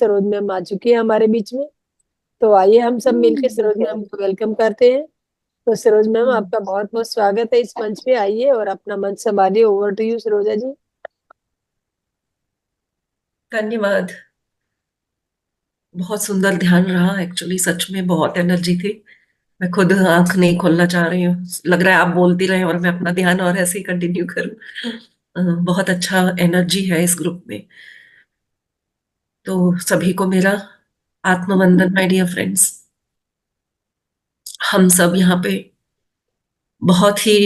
Saroj ma'am आ चुकी है हमारे बीच में। तो आइए हम सब मिलकर सरोज मैम को वेलकम करते हैं। तो सरोज मैम, आपका बहुत बहुत स्वागत है इस मंच पे। आइए और अपना मंच संभालिए। ओवर टू यू सरोजा जी। धन्यवाद। बहुत सुंदर ध्यान रहा, एक्चुअली सच में बहुत एनर्जी थी। मैं खुद आंख नहीं खोलना चाह रही हूँ। लग रहा है आप बोलती रहें और मैं अपना ध्यान और ऐसे ही कंटिन्यू करूँ। बहुत अच्छा एनर्जी है इस ग्रुप में। तो सभी को मेरा आत्मवंदन, माय डियर फ्रेंड्स। हम सब यहाँ पे बहुत ही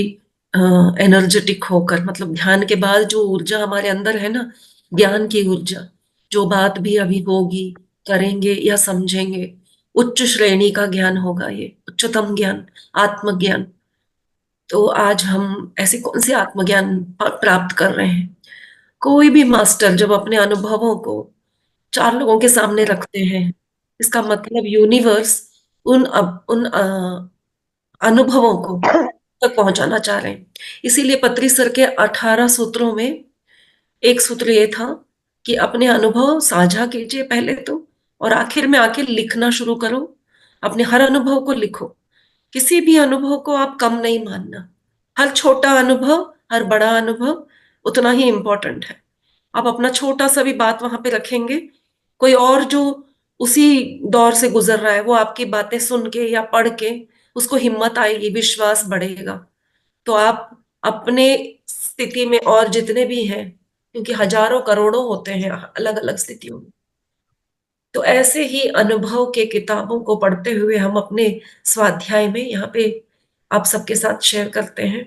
एनर्जेटिक होकर, मतलब ध्यान के बाद जो ऊर्जा हमारे अंदर है ना, ज्ञान की ऊर्जा, जो बात भी अभी होगी, करेंगे या समझेंगे, उच्च श्रेणी का ज्ञान होगा, ये उच्चतम ज्ञान, आत्मज्ञान। तो आज हम ऐसे कौन से आत्मज्ञान प्राप्त कर रहे हैं? कोई भी मास्टर जब अपने अनुभवों को चार लोगों के सामने रखते हैं, इसका मतलब यूनिवर्स उन अनुभवों को तक पहुंचाना चाह रहे हैं। इसीलिए पत्री सर के 18 सूत्रों में एक सूत्र ये था कि अपने अनुभव साझा कीजिए पहले तो, और आखिर में आके लिखना शुरू करो। अपने हर अनुभव को लिखो। किसी भी अनुभव को आप कम नहीं मानना। हर छोटा अनुभव, हर बड़ा अनुभव उतना ही इंपॉर्टेंट है। आप अपना छोटा सा भी बात वहां पे रखेंगे, कोई और जो उसी दौर से गुजर रहा है, वो आपकी बातें सुन के या पढ़ के उसको हिम्मत आएगी, विश्वास बढ़ेगा। तो आप अपने स्थिति में और जितने भी हैं, क्योंकि हजारों करोड़ों होते हैं अलग अलग स्थितियों में, तो ऐसे ही अनुभव के किताबों को पढ़ते हुए हम अपने स्वाध्याय में यहाँ पे आप सबके साथ शेयर करते हैं।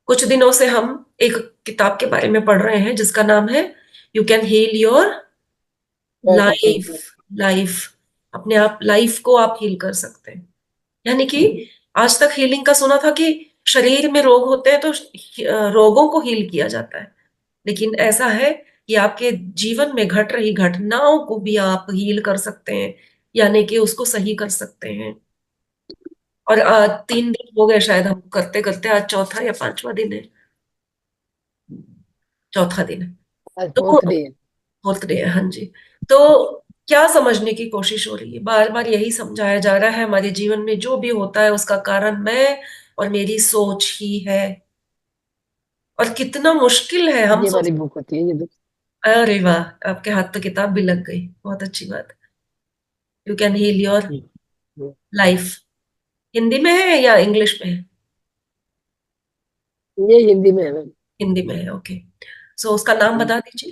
कुछ दिनों से हम एक किताब के बारे में पढ़ रहे हैं जिसका नाम है you can heal your life. Life, अपने आप लाइफ को आप हील कर सकते हैं। यानी कि आज तक हीलिंग का सुना था कि शरीर में रोग होते हैं तो रोगों को हील किया जाता है, लेकिन ऐसा है कि आपके जीवन में घट रही घटनाओं को भी आप हील कर सकते हैं, यानी कि उसको सही कर सकते हैं। और 3 दिन हो गए शायद हम करते करते, आज चौथा या पांचवा दिन है। चौथा दिन है। आज तो फोर्थ डे है। फोर्थ डे है, हाँ जी। तो क्या समझने की कोशिश हो रही है? बार बार यही समझाया जा रहा है, हमारे जीवन में जो भी होता है उसका कारण मैं और मेरी सोच ही है। और कितना मुश्किल है, हम ये सोच। वाली बुक होती है ये बुक। अरे वाह, आपके हाथ तो किताब भी लग गई, बहुत अच्छी बात। You can heal your life. Hindi में है या इंग्लिश में है? ये हिंदी में है मैम। हिंदी में है, ओके। सो उसका नाम बता दीजिए,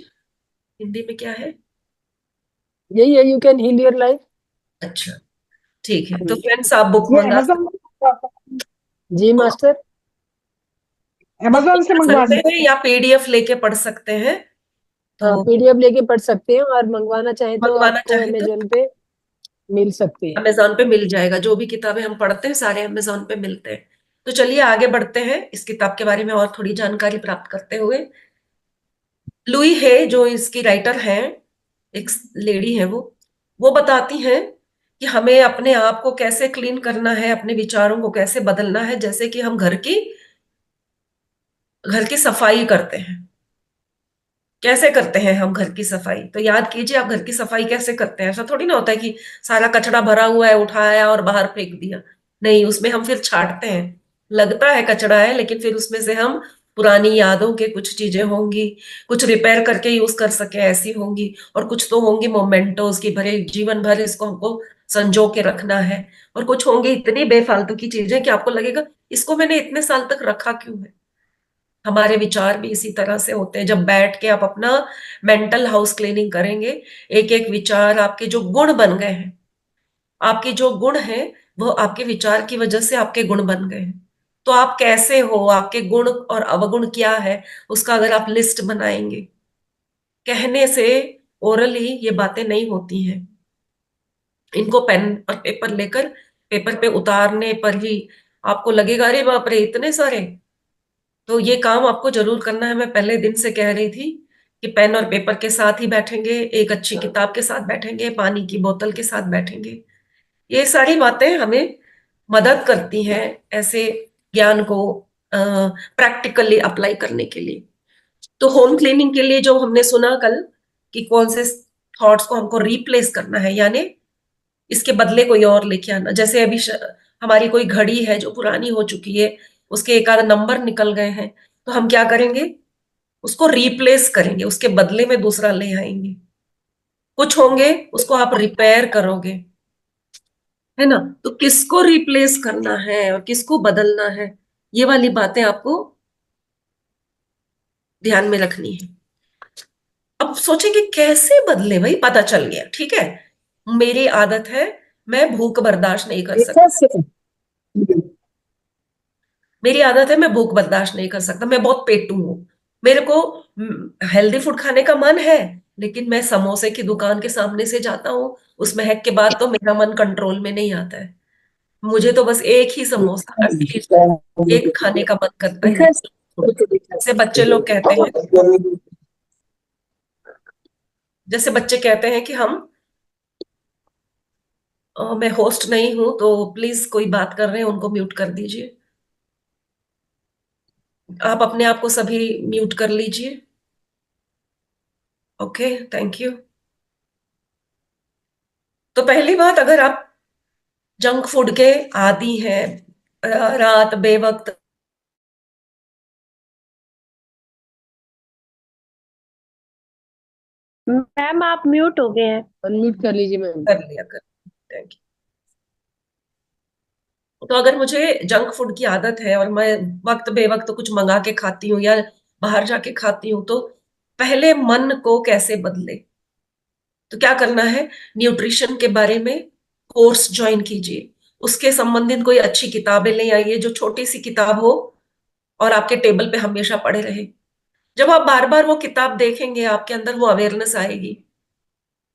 हिंदी में क्या है? यही है, you can heal your life. अच्छा, ठीक है। तो फ्रेंड्स, आप बुक ये मंगा अमेजोन जी मास्टर। बुक अमेजोन से मंगा मंगवा सकते हैं दीजिए। या पीडीएफ लेके पढ़ सकते हैं। हाँ, तो पीडीएफ लेके पढ़ सकते हैं और मंगवाना चाहें तो मंगवाना आपको चाहे तो अमेजोन पे मिल सकते हैं। अमेजोन पे मिल जाएगा। जो भी किताबें हम पढ़ते हैं सारे अमेजोन पे मिलते हैं। तो चलिए आगे बढ़ते हैं, इस किताब के बारे में और थोड़ी जानकारी प्राप्त करते हुए। लुई है जो इसकी राइटर हैं, एक लेडी है, वो बताती हैं कि हमें अपने आप को कैसे क्लीन करना है, अपने विचारों को कैसे बदलना है, जैसे कि हम घर की सफाई करते हैं। कैसे करते हैं हम घर की सफाई? तो याद कीजिए, आप घर की सफाई कैसे करते हैं? ऐसा थोड़ी ना होता है कि सारा कचरा भरा हुआ है, उठाया और बाहर फेंक दिया। नहीं, उसमें हम फिर छांटते हैं। लगता है कचरा है, लेकिन फिर उसमें से हम पुरानी यादों के कुछ चीजें होंगी, कुछ रिपेयर करके यूज कर सके ऐसी होंगी, और कुछ तो होंगी मोमेंटोज की भरे जीवन भर इसको हमको संजो के रखना है। और कुछ होंगी इतनी बेफालतू की चीजें कि आपको लगेगा इसको मैंने इतने साल तक रखा क्यों है। हमारे विचार भी इसी तरह से होते हैं। जब बैठ के आप अपना मेंटल हाउस क्लीनिंग करेंगे, एक एक विचार, आपके जो गुण बन गए हैं, आपके जो गुण हैं वो आपके विचार की वजह से आपके गुण बन गए हैं। तो आप कैसे हो, आपके गुण और अवगुण क्या है, उसका अगर आप लिस्ट बनाएंगे। कहने से, ओरली ये बातें नहीं होती हैं। इनको पेन और पेपर लेकर पेपर पे उतारने पर ही आपको लगेगा अरे बाप रे इतने सारे। तो ये काम आपको जरूर करना है। मैं पहले दिन से कह रही थी कि पेन और पेपर के साथ ही बैठेंगे, एक अच्छी किताब के साथ बैठेंगे, पानी की बोतल के साथ बैठेंगे। ये सारी बातें हमें मदद करती हैं ऐसे ज्ञान को प्रैक्टिकली अप्लाई करने के लिए। तो होम क्लीनिंग के लिए जो हमने सुना कल कि कौन से थॉट्स को हमको रिप्लेस करना है, यानी इसके बदले कोई और लेके आना। जैसे अभी हमारी कोई घड़ी है जो पुरानी हो चुकी है, उसके एक आध नंबर निकल गए हैं, तो हम क्या करेंगे, उसको रिप्लेस करेंगे, उसके बदले में दूसरा ले आएंगे। कुछ होंगे उसको आप रिपेयर करोगे, है ना। तो किसको रिप्लेस करना है और किसको बदलना है, ये वाली बातें आपको ध्यान में रखनी है। अब सोचेंगे कैसे बदले, भाई पता चल गया, ठीक है। मेरी आदत है, मैं भूख बर्दाश्त नहीं कर सकती। मेरी आदत है, मैं भूख बर्दाश्त नहीं कर सकता, मैं बहुत पेटू हूं। मेरे को हेल्दी फूड खाने का मन है, लेकिन मैं समोसे की दुकान के सामने से जाता हूँ, उस महक के बाद तो मेरा मन कंट्रोल में नहीं आता है। मुझे तो बस एक ही समोसा एटलीस्ट एक खाने का मन करता है। जैसे बच्चे लोग कहते हैं, जैसे बच्चे कहते हैं कि हम मैं होस्ट नहीं हूं, तो प्लीज कोई बात कर रहे हैं उनको म्यूट कर दीजिए। आप अपने आप को सभी म्यूट कर लीजिए। Okay, thank you. तो पहली बात, अगर आप जंक फूड के आदी हैं, रात बेवक्त, मैम आप म्यूट हो गए हैं। अनम्यूट कर लीजिए मैम। कर लिया कर, थैंक यू। तो अगर मुझे जंक फूड की आदत है और मैं वक्त बेवक्त कुछ मंगा के खाती हूँ या बाहर जाके खाती हूँ, तो पहले मन को कैसे बदले। तो क्या करना है, न्यूट्रिशन के बारे में कोर्स ज्वाइन कीजिए, उसके संबंधित कोई अच्छी किताबें ले आइए, जो छोटी सी किताब हो और आपके टेबल पे हमेशा पड़े रहे। जब आप बार बार वो किताब देखेंगे, आपके अंदर वो अवेयरनेस आएगी,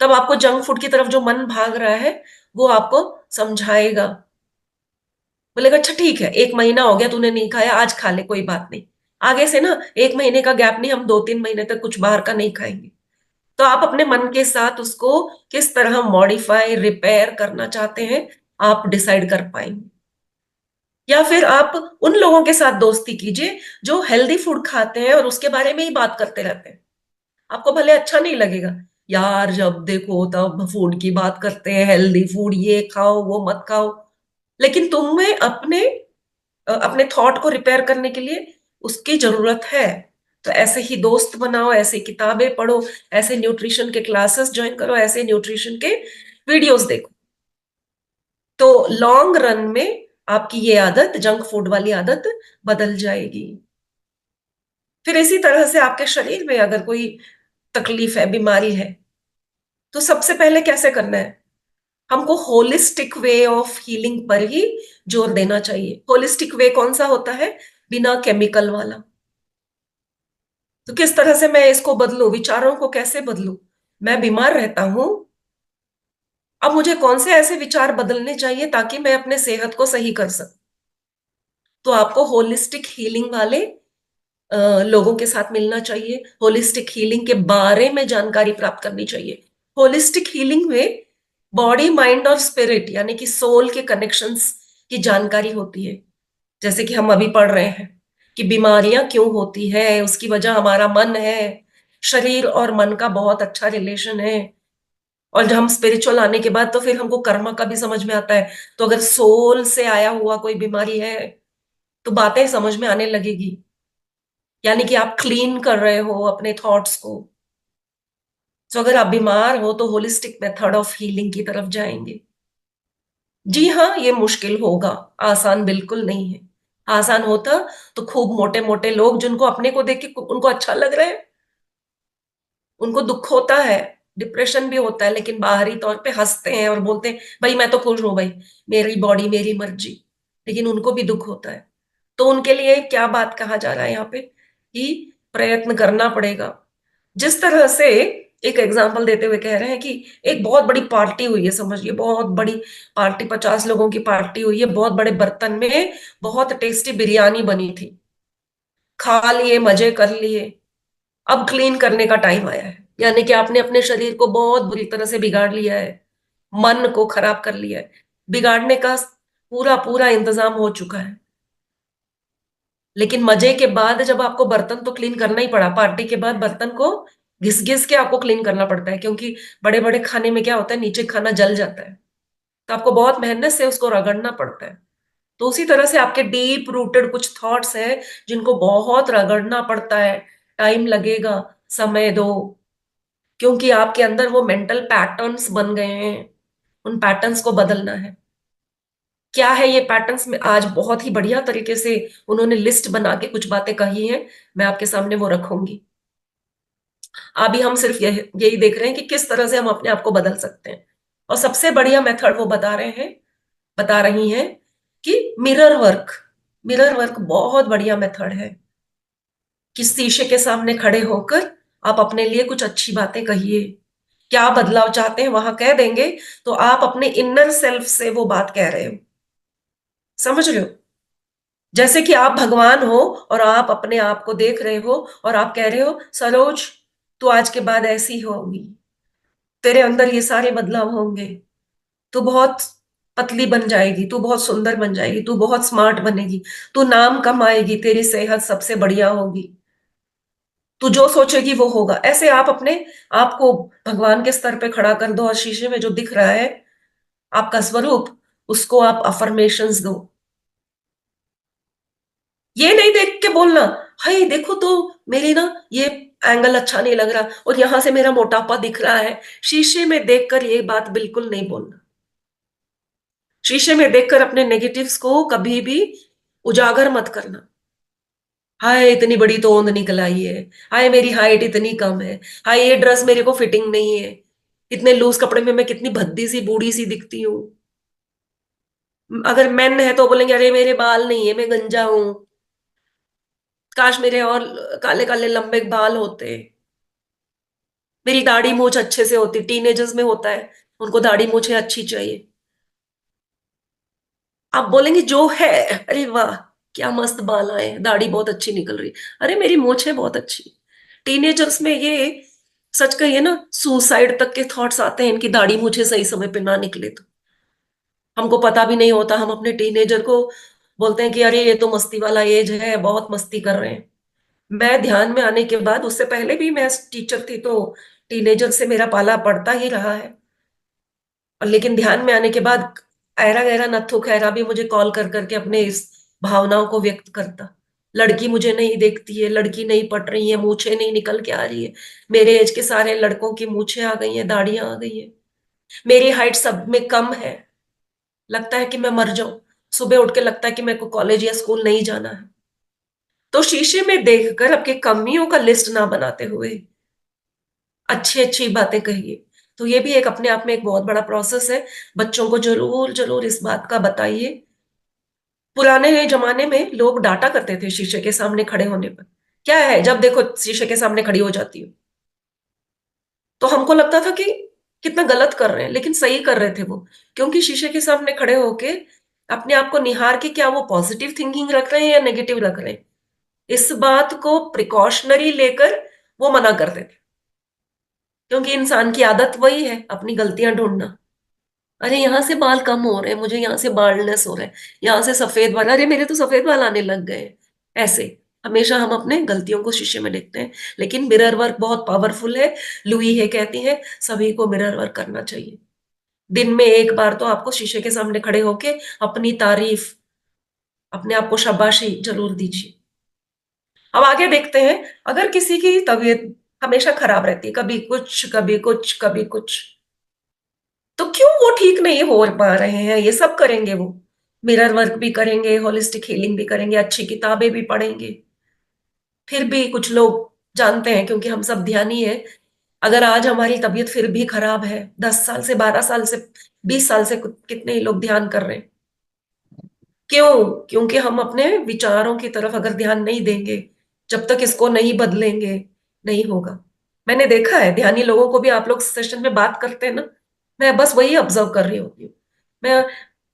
तब आपको जंक फूड की तरफ जो मन भाग रहा है वो आपको समझाएगा, बोलेगा अच्छा ठीक है, 1 महीना हो गया तूने नहीं खाया, आज खा ले, कोई बात नहीं। आगे से ना 1 महीने का गैप नहीं, हम 2-3 महीने तक कुछ बाहर का नहीं खाएंगे। तो आप अपने मन के साथ उसको किस तरह मॉडिफाई रिपेयर करना चाहते हैं, आप डिसाइड कर पाएंगे। या फिर आप उन लोगों के साथ दोस्ती कीजिए जो हेल्दी फूड खाते हैं और उसके बारे में ही बात करते रहते हैं। आपको भले अच्छा नहीं लगेगा, यार जब देखो तब फूड की बात करते हैं, हेल्दी फूड, ये खाओ वो मत खाओ, लेकिन तुम्हें अपने थॉट को रिपेयर करने के लिए उसकी जरूरत है। तो ऐसे ही दोस्त बनाओ, ऐसे किताबें पढ़ो, ऐसे न्यूट्रिशन के क्लासेस ज्वाइन करो, ऐसे न्यूट्रिशन के वीडियोस देखो। तो लॉन्ग रन में आपकी ये आदत, जंक फूड वाली आदत, बदल जाएगी। फिर इसी तरह से आपके शरीर में अगर कोई तकलीफ है, बीमारी है, तो सबसे पहले कैसे करना है, हमको होलिस्टिक वे ऑफ हीलिंग पर ही जोर देना चाहिए। होलिस्टिक वे कौन सा होता है, बिना केमिकल वाला। तो किस तरह से मैं इसको बदलूं, विचारों को कैसे बदलूं। मैं बीमार रहता हूं, अब मुझे कौन से ऐसे विचार बदलने चाहिए ताकि मैं अपने सेहत को सही कर सकूं। तो आपको होलिस्टिक हीलिंग वाले लोगों के साथ मिलना चाहिए, होलिस्टिक हीलिंग के बारे में जानकारी प्राप्त करनी चाहिए। होलिस्टिक हीलिंग में बॉडी माइंड और स्पिरिट यानी कि सोल के कनेक्शंस की जानकारी होती है। जैसे कि हम अभी पढ़ रहे हैं कि बीमारियां क्यों होती है, उसकी वजह हमारा मन है। शरीर और मन का बहुत अच्छा रिलेशन है। और जब हम स्पिरिचुअल आने के बाद तो फिर हमको कर्मा का भी समझ में आता है। तो अगर सोल से आया हुआ कोई बीमारी है तो बातें समझ में आने लगेगी, यानी कि आप क्लीन कर रहे हो अपने थॉट्स को। तो अगर आप बीमार हो तो होलिस्टिक मेथड ऑफ हीलिंग की तरफ जाएंगे। जी हाँ, ये मुश्किल होगा, आसान बिल्कुल नहीं है। आसान होता तो खूब मोटे मोटे लोग जिनको अपने को देख के उनको अच्छा लग रहा है, उनको दुख होता है, डिप्रेशन भी होता है, लेकिन बाहरी तौर पे हंसते हैं और बोलते हैं भाई मैं तो खुश हूं भाई, मेरी बॉडी मेरी मर्जी, लेकिन उनको भी दुख होता है। तो उनके लिए क्या बात कहा जा रहा है यहाँ पे कि प्रयत्न करना पड़ेगा। जिस तरह से एक एग्जांपल देते हुए कह रहे हैं कि एक बहुत बड़ी पार्टी हुई है, समझिए बहुत बड़ी पार्टी, 50 लोगों की पार्टी हुई है, बहुत बड़े बर्तन में बहुत टेस्टी बिरयानी बनी थी, खा लिए, मजे कर लिए। अब क्लीन करने का टाइम आया है, यानी कि आपने अपने शरीर को बहुत बुरी तरह से बिगाड़ लिया है, मन को खराब कर लिया है। बिगाड़ने का पूरा पूरा इंतजाम हो चुका है, लेकिन मजे के बाद जब आपको बर्तन तो क्लीन करना ही पड़ा, पार्टी के बाद बर्तन को घिस घिस के आपको क्लीन करना पड़ता है, क्योंकि बड़े बड़े खाने में क्या होता है, नीचे खाना जल जाता है, तो आपको बहुत मेहनत से उसको रगड़ना पड़ता है। तो उसी तरह से आपके डीप रूटेड कुछ थॉट्स हैं जिनको बहुत रगड़ना पड़ता है, टाइम लगेगा, समय दो, क्योंकि आपके अंदर वो मेंटल पैटर्न्स बन गए हैं, उन पैटर्न्स को बदलना है। क्या है ये पैटर्न्स में आज बहुत ही बढ़िया तरीके से उन्होंने लिस्ट बना के कुछ बातें कही हैं, मैं आपके सामने वो रखूंगी। अभी हम सिर्फ यही देख रहे हैं कि किस तरह से हम अपने आप को बदल सकते हैं। और सबसे बढ़िया मेथड वो बता रही हैं कि मिरर वर्क बहुत बढ़िया मेथड है कि शीशे के सामने खड़े होकर आप अपने लिए कुछ अच्छी बातें कहिए, क्या बदलाव चाहते हैं वहां कह देंगे, तो आप अपने इनर सेल्फ से वो बात कह रहे हो। समझ रहे हो? जैसे कि आप भगवान हो और आप अपने आप को देख रहे हो और आप कह रहे हो, सरोज तू आज के बाद ऐसी होगी, तेरे अंदर ये सारे बदलाव होंगे, तू बहुत पतली बन जाएगी, तू बहुत सुंदर बन जाएगी, तू बहुत स्मार्ट बनेगी, तू नाम कमाएगी, तेरी सेहत सबसे बढ़िया होगी, तू जो सोचेगी वो होगा। ऐसे आप अपने आप को भगवान के स्तर पे खड़ा कर दो और शीशे में जो दिख रहा है आपका स्वरूप, उसको आप अफर्मेशंस दो। ये नहीं देख के बोलना, हाय देखो तो मेरी ना ये एंगल अच्छा नहीं लग रहा और यहां से मेरा मोटापा दिख रहा है। शीशे में देखकर ये बात बिल्कुल नहीं बोलना। शीशे में देखकर अपने नेगेटिव्स को कभी भी उजागर मत करना। हाय इतनी बड़ी तोंद निकल आई है, हाय मेरी हाइट इतनी कम है, हाय ये ड्रेस मेरे को फिटिंग नहीं है, इतने लूज कपड़े में मैं कितनी भद्दी सी बूढ़ी सी दिखती हूँ। अगर मेन है तो बोलेंगे अरे मेरे बाल नहीं है, मैं गंजा हूं, काश मेरे और काले काले लंबे बाल होते, मेरी दाढ़ी मूछ अच्छे से होती। टीनेजर्स में होता है, उनको दाढ़ी मूछें अच्छी चाहिए। आप बोलेंगे जो है, अरे वाह क्या मस्त बाल आए, दाढ़ी बहुत अच्छी निकल रही, अरे मेरी मूछें बहुत अच्छी। टीनेजर्स में ये सच कहिए ना, सुसाइड तक के थॉट्स आते हैं, इनकी दाढ़ी मूछें सही समय पे ना निकले तो। हमको पता भी नहीं होता, हम अपने टीनेजर को बोलते हैं कि अरे ये तो मस्ती वाला एज है, बहुत मस्ती कर रहे हैं। मैं ध्यान में आने के बाद, उससे पहले भी मैं टीचर थी तो टीनेजर से मेरा पाला पड़ता ही रहा है। और लेकिन ध्यान में आने के बाद ऐरा गैरा नत्थु खैरा भी मुझे कॉल कर करके अपने इस भावनाओं को व्यक्त करता, लड़की मुझे नहीं देखती है, लड़की नहीं पट रही है, मूछें नहीं निकल के आ रही है, मेरे एज के सारे लड़कों की मूछें आ गई हैं, दाढ़ियां आ गई है, मेरी हाइट सब में कम है, लगता है कि मैं मर जाऊं, सुबह उठ के लगता है कि मेरे को कॉलेज या स्कूल नहीं जाना है। तो शीशे में देखकर अपनी कमियों का लिस्ट ना बनाते हुए अच्छी अच्छी बातें कहिए। तो ये भी एक अपने आप में एक बहुत बड़ा प्रोसेस है। बच्चों को जरूर जरूर इस बात का बताइए। पुराने जमाने में लोग डांटा करते थे शीशे के सामने खड़े होने पर, क्या है जब देखो शीशे के सामने खड़ी हो जाती हो। तो हमको लगता था कि कितना गलत कर रहे हैं, लेकिन सही कर रहे थे वो, क्योंकि शीशे के सामने खड़े होके अपने आप को निहार के क्या वो पॉजिटिव थिंकिंग रख रहे हैं या नेगेटिव रख रहे हैं, इस बात को प्रिकॉशनरी लेकर वो मना करते थे। क्योंकि इंसान की आदत वही है, अपनी गलतियां ढूंढना। अरे यहाँ से बाल कम हो रहे हैं, मुझे यहाँ से बाल्डनेस हो रहा है, यहाँ से सफेद बाल, अरे मेरे तो सफेद बाल आने लग गए। ऐसे हमेशा हम अपने गलतियों को शीशे में देखते हैं। लेकिन मिरर वर्क बहुत पावरफुल है। लुई है कहती है सभी को मिरर वर्क करना चाहिए। दिन में एक बार तो आपको शीशे के सामने खड़े होके अपनी तारीफ, अपने आप को शाबाशी जरूर दीजिए। अब आगे देखते हैं, अगर किसी की तबीयत हमेशा खराब रहती है, कभी कुछ कभी कुछ कभी कुछ, तो क्यों वो ठीक नहीं हो पा रहे हैं? ये सब करेंगे वो, मिरर वर्क भी करेंगे, होलिस्टिक हीलिंग भी करेंगे, अच्छी किताबें भी पढ़ेंगे, फिर भी कुछ लोग जानते हैं, क्योंकि हम सब ध्यानी है, अगर आज हमारी तबीयत फिर भी खराब है, 10 साल से, 12 साल से, 20 साल से कितने ही लोग ध्यान कर रहे हैं, क्यों? क्योंकि हम अपने विचारों की तरफ अगर ध्यान नहीं देंगे, जब तक इसको नहीं बदलेंगे, नहीं होगा। मैंने देखा है ध्यानी लोगों को भी, आप लोग सेशन में बात करते हैं ना, मैं बस वही ऑब्जर्व कर रही होती हूँ मैं,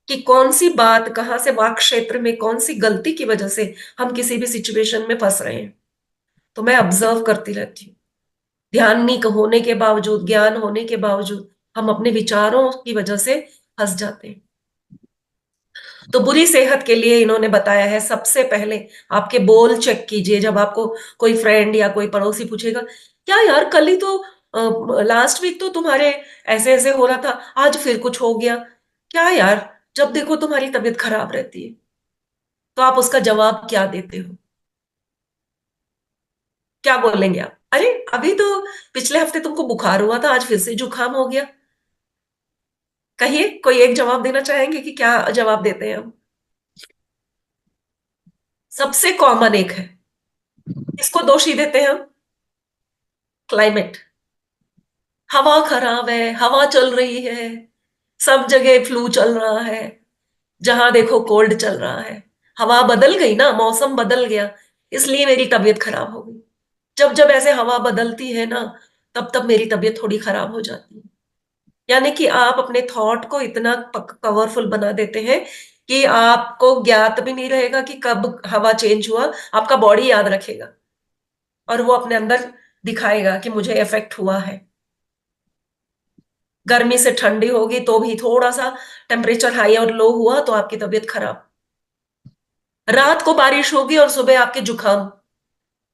कि कौन सी बात कहाँ से, वाक क्षेत्र में कौन सी गलती की वजह से हम किसी भी सिचुएशन में फंस रहे हैं। तो मैं ऑब्जर्व करती रहती हूँ। ध्यान नहीं होने के बावजूद, ज्ञान होने के बावजूद हम अपने विचारों की वजह से फंस जाते हैं। तो बुरी सेहत के लिए इन्होंने बताया है सबसे पहले आपके बोल चेक कीजिए। जब आपको कोई फ्रेंड या कोई पड़ोसी पूछेगा, क्या यार कल ही तो लास्ट वीक तो तुम्हारे ऐसे ऐसे हो रहा था, आज फिर कुछ हो गया, क्या यार, जब देखो तुम्हारी तबीयत खराब रहती है। तो आप उसका जवाब क्या देते हो? क्या बोलेंगे आप? अरे अभी तो पिछले हफ्ते तुमको बुखार हुआ था, आज फिर से जुकाम हो गया। कहिए, कोई एक जवाब देना चाहेंगे कि क्या जवाब देते हैं हम? सबसे कॉमन एक है, इसको दोषी देते हैं हम, क्लाइमेट। हवा खराब है, हवा चल रही है, सब जगह फ्लू चल रहा है, जहां देखो कोल्ड चल रहा है। हवा बदल गई ना, मौसम बदल गया, इसलिए मेरी तबीयत खराब हो गई। जब जब ऐसे हवा बदलती है ना, तब तब मेरी तबीयत थोड़ी खराब हो जाती है। यानी कि आप अपने थॉट को इतना पावरफुल बना देते हैं कि आपको ज्ञात भी नहीं रहेगा कि कब हवा चेंज हुआ। आपका बॉडी याद रखेगा और वो अपने अंदर दिखाएगा कि मुझे इफेक्ट हुआ है। गर्मी से ठंडी होगी तो भी थोड़ा सा टेम्परेचर हाई और लो हुआ तो आपकी तबीयत खराब। रात को बारिश होगी और सुबह आपके जुकाम।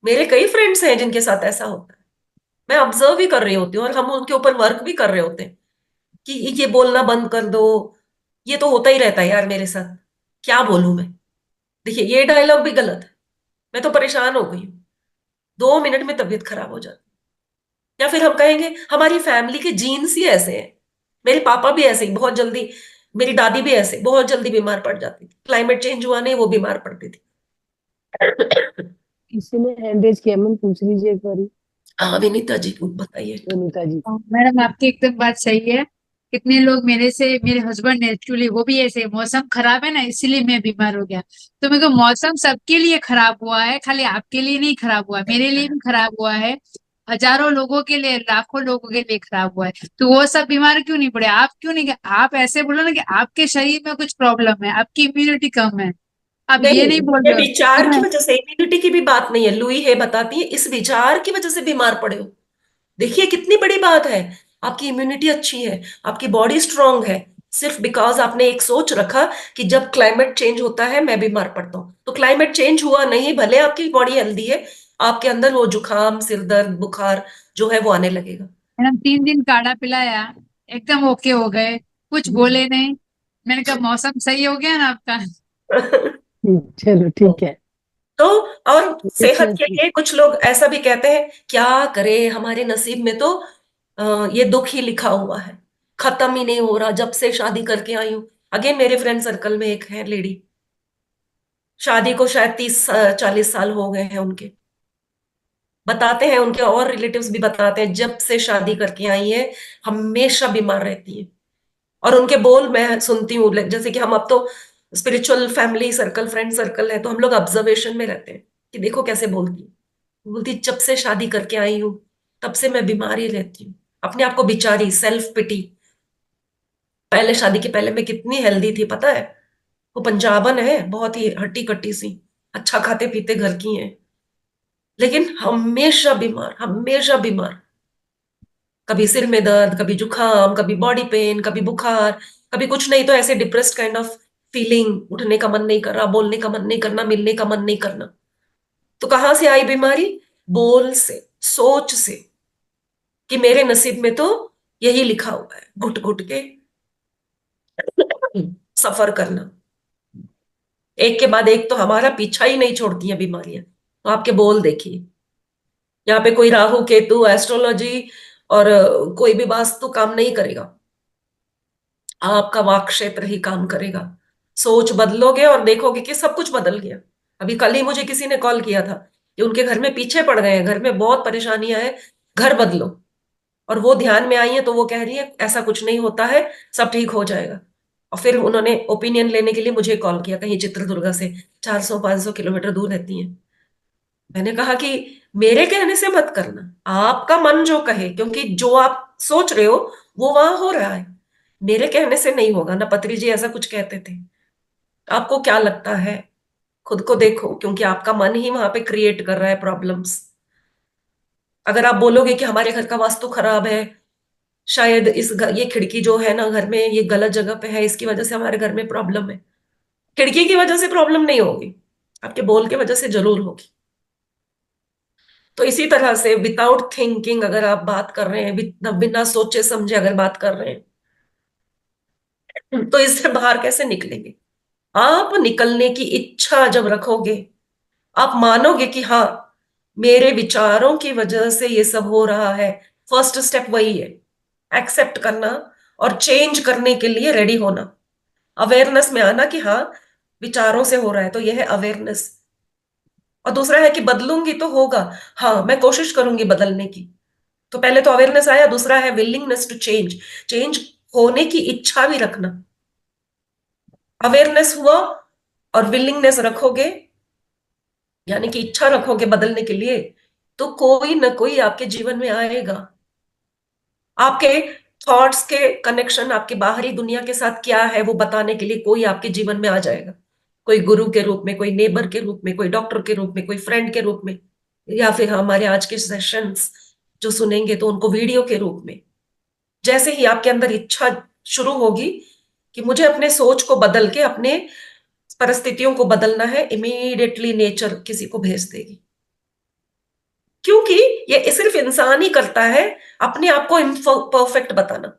मेरे कई फ्रेंड्स हैं जिनके साथ ऐसा होता है। मैं ऑब्जर्व भी कर रही होती हूँ और हम उनके ऊपर वर्क भी कर रहे होते हैं कि ये बोलना बंद कर दो। ये तो होता ही रहता है यार मेरे साथ, क्या बोलूं मैं। देखिए, ये डायलॉग भी गलत है। मैं तो परेशान हो गई हूँ, 2 मिनट में तबीयत खराब हो जाती है। या फिर हम कहेंगे हमारी फैमिली के जीन्स ही ऐसे हैं। मेरे पापा भी ऐसे ही बहुत जल्दी, मेरी दादी भी ऐसे बहुत जल्दी बीमार पड़ जाती थी। क्लाइमेट चेंज हुआ नहीं, वो बीमार पड़ती थी। किसी ने हैंड रेज किया, मैम पूछ लीजिए एक बारी। हाँ विनीता जी, बताइए। सुनीता जी। मैडम आपकी एकदम बात सही है। कितने लोग मेरे हस्बैंड एक्चुअली वो भी ऐसे, मौसम खराब है ना इसीलिए मैं बीमार हो गया। तो मेरे को मौसम सबके लिए खराब हुआ है, खाली आपके लिए नहीं खराब हुआ, मेरे लिए भी खराब हुआ है, हजारों लोगों के लिए, लाखों लोगों के लिए खराब हुआ है। तो वो सब बीमार क्यों नहीं पड़े? आप क्यों नहीं? आप ऐसे बोलो ना कि आपके शरीर में कुछ प्रॉब्लम है, आपकी इम्यूनिटी कम है। आप ये नहीं, नहीं बोल ये रहे हो कि विचार की मैं। वजह से, इम्यूनिटी की भी बात नहीं है। लुई है बताती है, इस विचार की वजह से बीमार पड़े हो। देखिए कितनी बड़ी बात है। आपकी इम्यूनिटी अच्छी है, आपकी बॉडी स्ट्रांग है, सिर्फ बिकॉज आपने एक सोच रखा कि जब क्लाइमेट चेंज होता है मैं बीमार पड़ता हूं। तो क्लाइमेट चेंज हुआ नहीं, भले आपकी बॉडी हेल्दी है, आपके अंदर वो जुकाम, सिर दर्द, बुखार जो है वो आने लगेगा। मैडम 3 दिन काढ़ा पिलाया, एकदम ओके हो गए, कुछ बोले नहीं। मैंने कहा मौसम सही हो गया ना आपका। चलो ठीक है। तो और सेहत इसमें के लिए कुछ लोग ऐसा भी कहते हैं, क्या करे, हमारे नसीब में तो ये दुख ही लिखा हुआ है, खत्म ही नहीं हो रहा जब से शादी करके आई हूं। अगेन मेरे फ्रेंड सर्कल में एक है लेडी, शादी को शायद 30-40 साल हो गए हैं उनके। बताते हैं, उनके और रिलेटिव्स भी बताते हैं, जब से शादी करके आई है हमेशा बीमार रहती है। और उनके बोल मैं सुनती हूँ, जैसे कि हम अब तो spiritual family circle, friend circle है, तो हम लोग ऑब्जर्वेशन में रहते हैं कि देखो कैसे बोलती है। बोलती जब से शादी करके आई हूँ तब से मैं बीमार ही रहती हूँ। अपने आप को बेचारी, सेल्फ पिटी। पहले शादी के पहले मैं कितनी हेल्दी थी पता है। वो पंजाबन है, बहुत ही हट्टी कट्टी सी, अच्छा खाते पीते घर की है, लेकिन हमेशा बीमार, हमेशा बीमार। कभी सिर में दर्द, कभी जुकाम, कभी बॉडी पेन, कभी बुखार, कभी कुछ नहीं तो ऐसे डिप्रेस्ड काइंड ऑफ फीलिंग, उठने का मन नहीं कर रहा, बोलने का मन नहीं करना, मिलने का मन नहीं करना। तो कहां से आई बीमारी? बोल से, सोच से, कि मेरे नसीब में तो यही लिखा हुआ है, घुट घुट के सफर करना। एक के बाद एक तो हमारा पीछा ही नहीं छोड़ती हैं बीमारियां। तो आपके बोल देखिए, यहाँ पे कोई राहु केतु, एस्ट्रोलॉजी और कोई भी वास्तु काम नहीं करेगा। आपका वाक क्षेत्र ही काम करेगा। सोच बदलोगे और देखोगे कि सब कुछ बदल गया। अभी कल ही मुझे किसी ने कॉल किया था कि उनके घर में पीछे पड़ गए हैं, घर में बहुत परेशानियां हैं, घर बदलो। और वो ध्यान में आई है तो वो कह रही है ऐसा कुछ नहीं होता है, सब ठीक हो जाएगा। और फिर उन्होंने ओपिनियन लेने के लिए मुझे कॉल किया, कहीं चित्रदुर्गा से 400-500 किलोमीटर दूर रहती हैं। मैंने कहा कि मेरे कहने से मत करना, आपका मन जो कहे, क्योंकि जो आप सोच रहे हो वो वहां हो रहा है। मेरे कहने से नहीं होगा ना। पत्री जी ऐसा कुछ कहते थे। आपको क्या लगता है? खुद को देखो, क्योंकि आपका मन ही वहां पे क्रिएट कर रहा है प्रॉब्लम्स। अगर आप बोलोगे कि हमारे घर का वास्तु खराब है, शायद ये खिड़की जो है ना घर में, ये गलत जगह पे है, इसकी वजह से हमारे घर में प्रॉब्लम है, खिड़की की वजह से प्रॉब्लम नहीं होगी, आपके बोल की वजह से जरूर होगी। तो इसी तरह से विदाउट थिंकिंग अगर आप बात कर रहे हैं, बिना सोचे समझे अगर बात कर रहे हैं, तो इससे बाहर कैसे निकलेंगे? आप निकलने की इच्छा जब रखोगे, आप मानोगे कि हाँ, मेरे विचारों की वजह से ये सब हो रहा है। फर्स्ट स्टेप वही है, एक्सेप्ट करना और चेंज करने के लिए रेडी होना, अवेयरनेस में आना कि हाँ, विचारों से हो रहा है, तो यह है अवेयरनेस। और दूसरा है कि बदलूंगी तो होगा, हाँ मैं कोशिश करूंगी बदलने की। तो पहले तो अवेयरनेस आया, दूसरा है विलिंगनेस टू चेंज, चेंज होने की इच्छा भी रखना। अवेयरनेस हुआ और विलिंगनेस रखोगे, यानी कि इच्छा रखोगे बदलने के लिए, तो कोई ना कोई आपके जीवन में आएगा। आपके थॉट्स के कनेक्शन आपकी बाहरी दुनिया के साथ क्या है वो बताने के लिए कोई आपके जीवन में आ जाएगा, कोई गुरु के रूप में, कोई नेबर के रूप में, कोई डॉक्टर के रूप में, कोई फ्रेंड के रूप में, या फिर हमारे आज के सेशंस जो सुनेंगे तो उनको वीडियो के रूप में। जैसे ही आपके अंदर इच्छा शुरू होगी कि मुझे अपने सोच को बदल के अपने परिस्थितियों को बदलना है, इमीडिएटली नेचर किसी को भेज देगी। क्योंकि ये सिर्फ इंसान ही करता है, अपने आप को इम्परफेक्ट बताना,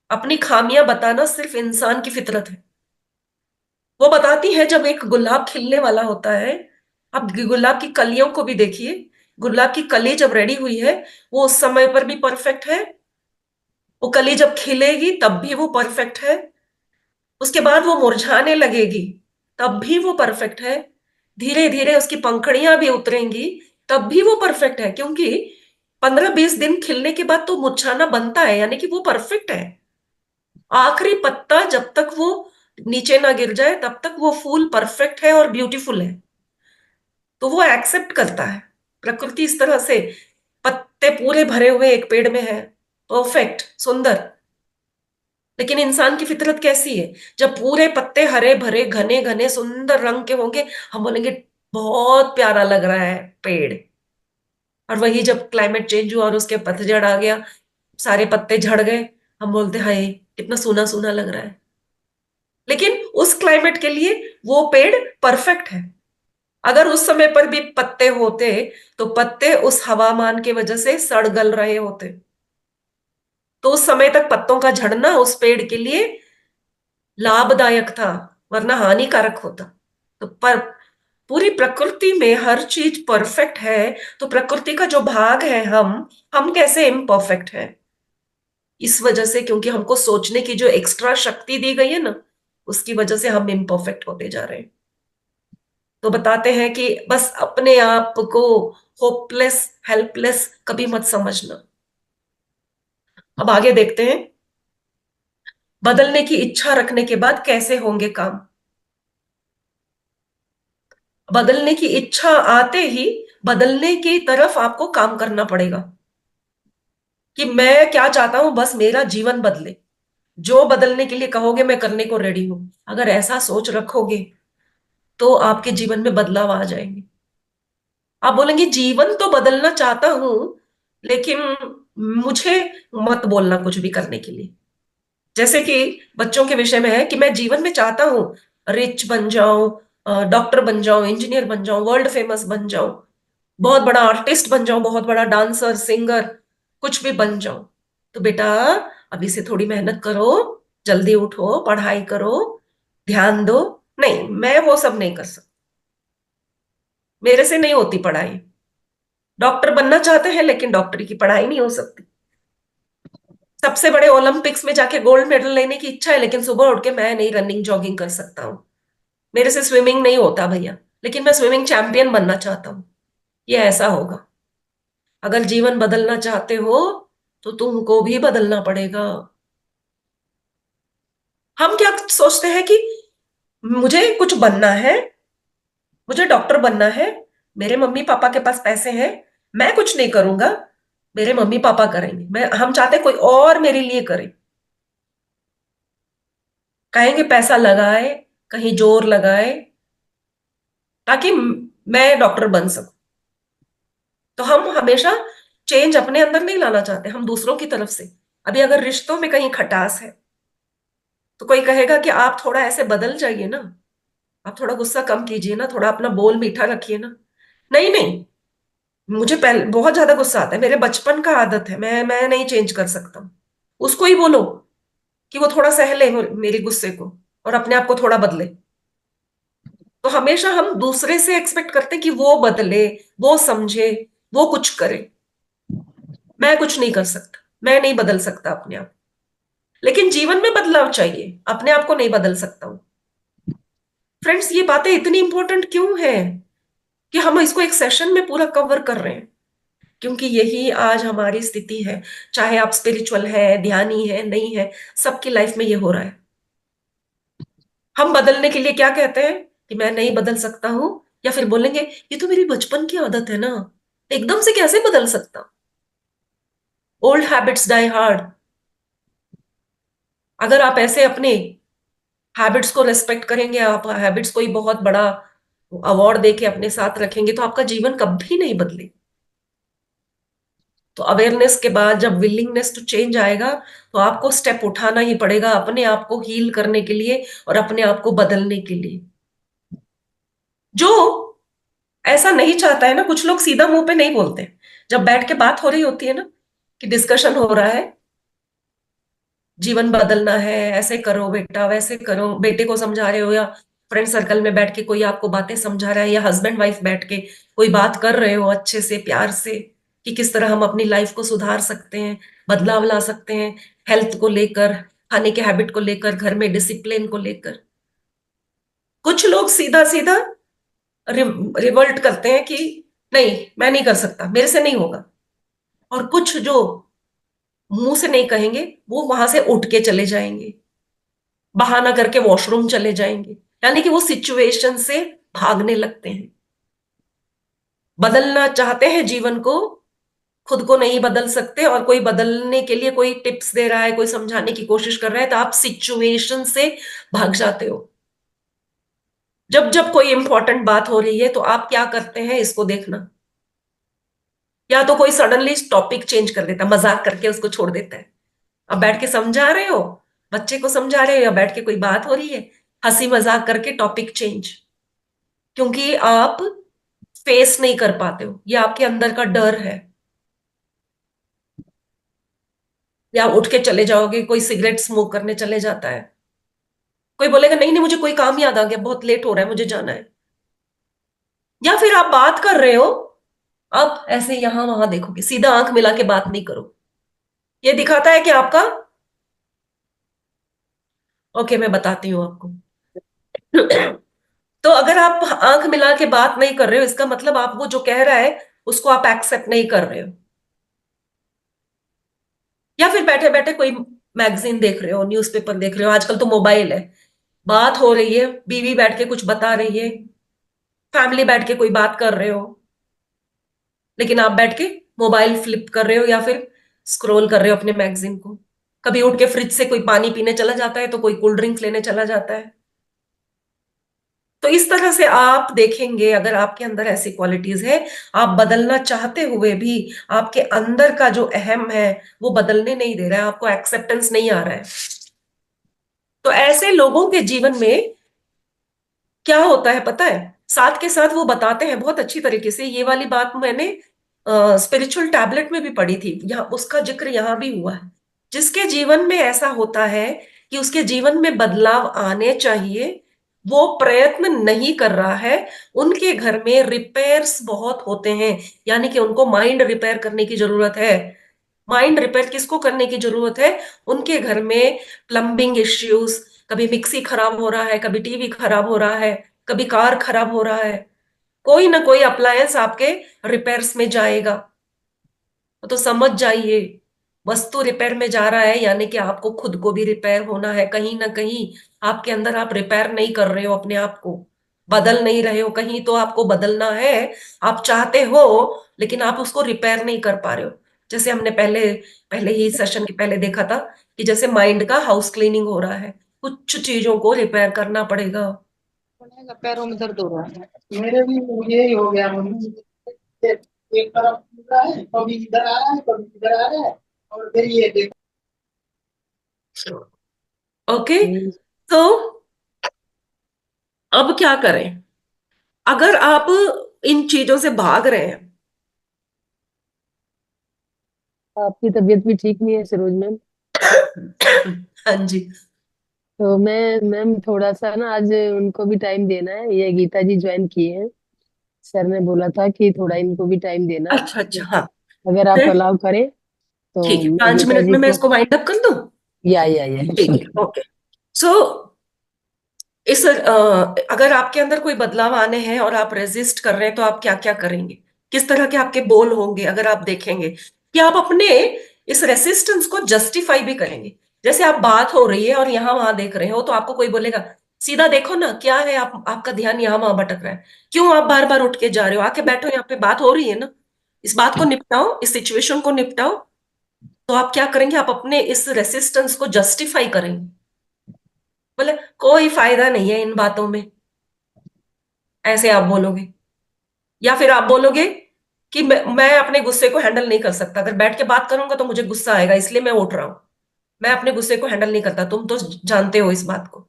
अपनी खामियां बताना सिर्फ इंसान की फितरत है। वो बताती है जब एक गुलाब खिलने वाला होता है, आप गुलाब की कलियों को भी देखिए, गुलाब की कली जब रेडी हुई है वो उस समय पर भी परफेक्ट है, वो कली जब खिलेगी तब भी वो परफेक्ट है, उसके बाद वो मुरझाने लगेगी तब भी वो परफेक्ट है, धीरे धीरे उसकी पंखड़ियां भी उतरेंगी तब भी वो परफेक्ट है, क्योंकि 15-20 दिन खिलने के बाद तो मुरझाना बनता है, यानी कि वो परफेक्ट है। आखिरी पत्ता जब तक वो नीचे ना गिर जाए तब तक वो फूल परफेक्ट है और ब्यूटीफुल है। तो वो एक्सेप्ट करता है। प्रकृति इस तरह से, पत्ते पूरे भरे हुए एक पेड़ में है, परफेक्ट, सुंदर। लेकिन इंसान की फितरत कैसी है? जब पूरे पत्ते हरे भरे घने घने सुंदर रंग के होंगे, हम बोलेंगे बहुत प्यारा लग रहा है पेड़। और वही जब क्लाइमेट चेंज हुआ और उसके पतझड़ आ गया, सारे पत्ते झड़ गए, हम बोलते हाय कितना सूना सूना लग रहा है। लेकिन उस क्लाइमेट के लिए वो पेड़ परफेक्ट है। अगर उस समय पर भी पत्ते होते तो पत्ते उस हवामान की वजह से सड़ गल रहे होते, तो उस समय तक पत्तों का झड़ना उस पेड़ के लिए लाभदायक था, वरना हानिकारक होता। तो पर पूरी प्रकृति में हर चीज परफेक्ट है, तो प्रकृति का जो भाग है हम कैसे इम्परफेक्ट है? इस वजह से, क्योंकि हमको सोचने की जो एक्स्ट्रा शक्ति दी गई है ना, उसकी वजह से हम इम्परफेक्ट होते जा रहे हैं। तो बताते हैं कि बस अपने आप को होपलेस, हेल्पलेस कभी मत समझना। अब आगे देखते हैं, बदलने की इच्छा रखने के बाद कैसे होंगे काम। बदलने की इच्छा आते ही बदलने की तरफ आपको काम करना पड़ेगा कि मैं क्या चाहता हूं, बस मेरा जीवन बदले, जो बदलने के लिए कहोगे मैं करने को रेडी हूं। अगर ऐसा सोच रखोगे तो आपके जीवन में बदलाव आ जाएंगे। आप बोलेंगे जीवन तो बदलना चाहता हूं, लेकिन मुझे मत बोलना कुछ भी करने के लिए। जैसे कि बच्चों के विषय में है कि मैं जीवन में चाहता हूं रिच बन जाऊं, डॉक्टर बन जाऊं, इंजीनियर बन जाऊं, वर्ल्ड फेमस बन जाऊं, बहुत बड़ा आर्टिस्ट बन जाऊं, बहुत बड़ा डांसर, सिंगर, कुछ भी बन जाऊं। तो बेटा अभी से थोड़ी मेहनत करो, जल्दी उठो, पढ़ाई करो, ध्यान दो। नहीं, मैं वो सब नहीं कर सकती, मेरे से नहीं होती पढ़ाई। डॉक्टर बनना चाहते हैं लेकिन डॉक्टरी की पढ़ाई नहीं हो सकती। सबसे बड़े ओलंपिक्स में जाके गोल्ड मेडल लेने की इच्छा है, लेकिन सुबह उठ के मैं नहीं रनिंग जॉगिंग कर सकता हूँ, मेरे से स्विमिंग नहीं होता भैया, लेकिन मैं स्विमिंग चैंपियन बनना चाहता हूँ। ये ऐसा होगा। अगर जीवन बदलना चाहते हो तो तुमको भी बदलना पड़ेगा। हम क्या सोचते हैं कि मुझे कुछ बनना है, मुझे डॉक्टर बनना है, मेरे मम्मी पापा के पास पैसे हैं, मैं कुछ नहीं करूंगा, मेरे मम्मी पापा करेंगे। हम चाहते हैं कोई और मेरे लिए करे, कहेंगे पैसा लगाए, कहीं जोर लगाए, ताकि मैं डॉक्टर बन सकूं। तो हम हमेशा चेंज अपने अंदर नहीं लाना चाहते, हम दूसरों की तरफ से। अभी अगर रिश्तों में कहीं खटास है तो कोई कहेगा कि आप थोड़ा ऐसे बदल जाइए ना, आप थोड़ा गुस्सा कम कीजिए ना, थोड़ा अपना बोल मीठा रखिए ना। नहीं नहीं, मुझे पहले बहुत ज्यादा गुस्सा आता है, मेरे बचपन का आदत है, मैं नहीं चेंज कर सकता हूँ। उसको ही बोलो कि वो थोड़ा सह ले मेरे गुस्से को और अपने आप को थोड़ा बदले। तो हमेशा हम दूसरे से एक्सपेक्ट करते हैं कि वो बदले, वो समझे, वो कुछ करे। मैं कुछ नहीं कर सकता, मैं नहीं बदल सकता अपने आप। लेकिन जीवन में बदलाव चाहिए, अपने आप को नहीं बदल सकता हूं। फ्रेंड्स, ये बातें इतनी इंपॉर्टेंट क्यों है कि हम इसको एक सेशन में पूरा कवर कर रहे हैं? क्योंकि यही आज हमारी स्थिति है। चाहे आप स्पिरिचुअल है, ध्यानी है, नहीं है, सबकी लाइफ में ये हो रहा है। हम बदलने के लिए क्या कहते हैं कि मैं नहीं बदल सकता हूं, या फिर बोलेंगे ये तो मेरी बचपन की आदत है ना, एकदम से कैसे बदल सकता। Old habits die hard. अगर आप ऐसे अपने हैबिट्स को रेस्पेक्ट करेंगे, आप हैबिट्स को ही बहुत बड़ा अवार्ड देके अपने साथ रखेंगे, तो आपका जीवन कभी नहीं बदले। तो अवेयरनेस के बाद जब विलिंगनेस टू चेंज आएगा, तो आपको स्टेप उठाना ही पड़ेगा अपने आप को हील करने के लिए और अपने आप को बदलने के लिए। जो ऐसा नहीं चाहता है ना, कुछ लोग सीधा मुंह पे नहीं बोलते। जब बैठ के बात हो रही होती है ना, कि डिस्कशन हो रहा है, जीवन बदलना है, ऐसे करो बेटा, वैसे करो, बेटे को समझा रहे हो, या फ्रेंड सर्कल में बैठ के कोई आपको बातें समझा रहा है, या हस्बैंड वाइफ बैठ के कोई बात कर रहे हो अच्छे से, प्यार से, कि किस तरह हम अपनी लाइफ को सुधार सकते हैं, बदलाव ला सकते हैं, हेल्थ को लेकर, खाने के हैबिट को लेकर, घर में डिसिप्लिन को लेकर। कुछ लोग सीधा सीधा रिवल्ट करते हैं कि नहीं, मैं नहीं कर सकता, मेरे से नहीं होगा। और कुछ जो मुंह से नहीं कहेंगे, वो वहां से उठ के चले जाएंगे, बहाना करके वॉशरूम चले जाएंगे, यानी कि वो सिचुएशन से भागने लगते हैं। बदलना चाहते हैं जीवन को, खुद को नहीं बदल सकते, और कोई बदलने के लिए कोई टिप्स दे रहा है, कोई समझाने की कोशिश कर रहा है, तो आप सिचुएशन से भाग जाते हो। जब जब कोई इंपॉर्टेंट बात हो रही है, तो आप क्या करते हैं इसको देखना। या तो कोई सडनली टॉपिक चेंज कर देता, मजाक करके उसको छोड़ देता है। अब बैठ के समझा रहे हो, बच्चे को समझा रहे हो, या बैठ के कोई बात हो रही है, हंसी मजाक करके टॉपिक चेंज। क्योंकि आप फेस नहीं कर पाते हो, ये आपके अंदर का डर है। या उठ के चले जाओगे, कोई सिगरेट स्मोक करने चले जाता है, कोई बोलेगा नहीं नहीं मुझे कोई काम याद आ गया, बहुत लेट हो रहा है, मुझे जाना है। या फिर आप बात कर रहे हो, अब ऐसे यहां वहां देखोगे, सीधा आंख मिला के बात नहीं करो। ये दिखाता है कि आपका, ओके मैं बताती हूँ आपको। तो अगर आप आंख मिला के बात नहीं कर रहे हो, इसका मतलब आप वो जो कह रहा है उसको आप एक्सेप्ट नहीं कर रहे हो। या फिर बैठे बैठे कोई मैगजीन देख रहे हो, न्यूज़पेपर देख रहे हो, आजकल तो मोबाइल है, बात हो रही है, बीवी बैठ के कुछ बता रही है, फैमिली बैठ के कोई बात कर रहे हो, लेकिन आप बैठ के मोबाइल फ्लिप कर रहे हो, या फिर स्क्रॉल कर रहे हो अपने मैगजीन को। कभी उठ के फ्रिज से कोई पानी पीने चला जाता है, तो कोई कोल्ड ड्रिंक्स लेने चला जाता है। तो इस तरह से आप देखेंगे, अगर आपके अंदर ऐसी क्वालिटीज है, आप बदलना चाहते हुए भी आपके अंदर का जो अहम है वो बदलने नहीं दे रहा है, आपको एक्सेप्टेंस नहीं आ रहा है। तो ऐसे लोगों के जीवन में क्या होता है पता है, साथ के साथ वो बताते हैं बहुत अच्छी तरीके से। ये वाली बात मैंने स्पिरिचुअल टैबलेट में भी पढ़ी थी, यहाँ उसका जिक्र यहाँ भी हुआ है। जिसके जीवन में ऐसा होता है कि उसके जीवन में बदलाव आने चाहिए, वो प्रयत्न नहीं कर रहा है, उनके घर में रिपेयर्स बहुत होते हैं। यानी कि उनको माइंड रिपेयर करने की जरूरत है। माइंड रिपेयर किसको करने की जरूरत है? उनके घर में प्लम्बिंग इश्यूज, कभी मिक्सी खराब हो रहा है, कभी टीवी खराब हो रहा है, कभी कार खराब हो रहा है, कोई ना कोई अप्लायंस आपके रिपेयर्स में जाएगा। तो समझ जाइए, वस्तु रिपेयर में जा रहा है, यानी कि आपको खुद को भी रिपेयर होना है। कहीं ना कहीं आपके अंदर आप रिपेयर नहीं कर रहे हो, अपने आप को बदल नहीं रहे हो, कहीं तो आपको बदलना है। आप चाहते हो, लेकिन आप उसको रिपेयर नहीं कर पा रहे हो। जैसे हमने पहले पहले ही सेशन के पहले देखा था कि जैसे माइंड का हाउस क्लीनिंग हो रहा है, कुछ चीजों को रिपेयर करना पड़ेगा। पैरों में दर्द हो रहा है। मेरे भी यही हो गया मम्मी। एक तरफ फूल रहा है, कभी इधर आ रहा है, कभी इधर आ रहा है, और फिर ये देखो। ओके, तो अब क्या करें अगर आप इन चीजों से भाग रहे हैं? आपकी तबीयत भी ठीक नहीं है सरोज मैम। हाँ जी। तो मैं मैम थोड़ा सा ना आज उनको भी टाइम देना है, ये गीता जी ज्वाइन किए हैं। सर ने बोला था कि थोड़ा इनको भी टाइम देना। अच्छा अच्छा, हाँ। अगर आप फिर अलाउ करें तो ठीक है, मैं 5 गीता मिनट जी में मैं को। इसको वाइंड अप कर दूं। या ठीक है, ओके। सो अगर आपके अंदर कोई बदलाव आने हैं और आप रेजिस्ट कर रहे हैं तो आप क्या क्या करेंगे, किस तरह के आपके बोल होंगे, अगर आप देखेंगे कि आप अपने इस रेसिस्टेंस को जस्टिफाई भी करेंगे। जैसे आप बात हो रही है और यहाँ वहां देख रहे हो तो आपको कोई बोलेगा सीधा देखो ना, क्या है आपका ध्यान यहाँ वहां भटक रहा है, क्यों आप बार बार उठ के जा रहे हो, आके बैठो, यहाँ पे बात हो रही है ना, इस बात को निपटाओ, इस सिचुएशन को निपटाओ। तो आप क्या करेंगे, आप अपने इस रेसिस्टेंस को जस्टिफाई करेंगे, बोले कोई फायदा नहीं है इन बातों में, ऐसे आप बोलोगे। या फिर आप बोलोगे कि मैं अपने गुस्से को हैंडल नहीं कर सकता, अगर बैठ के बात करूंगा तो मुझे गुस्सा आएगा इसलिए मैं उठ रहा हूं, मैं अपने गुस्से को हैंडल नहीं करता, तुम तो जानते हो इस बात को।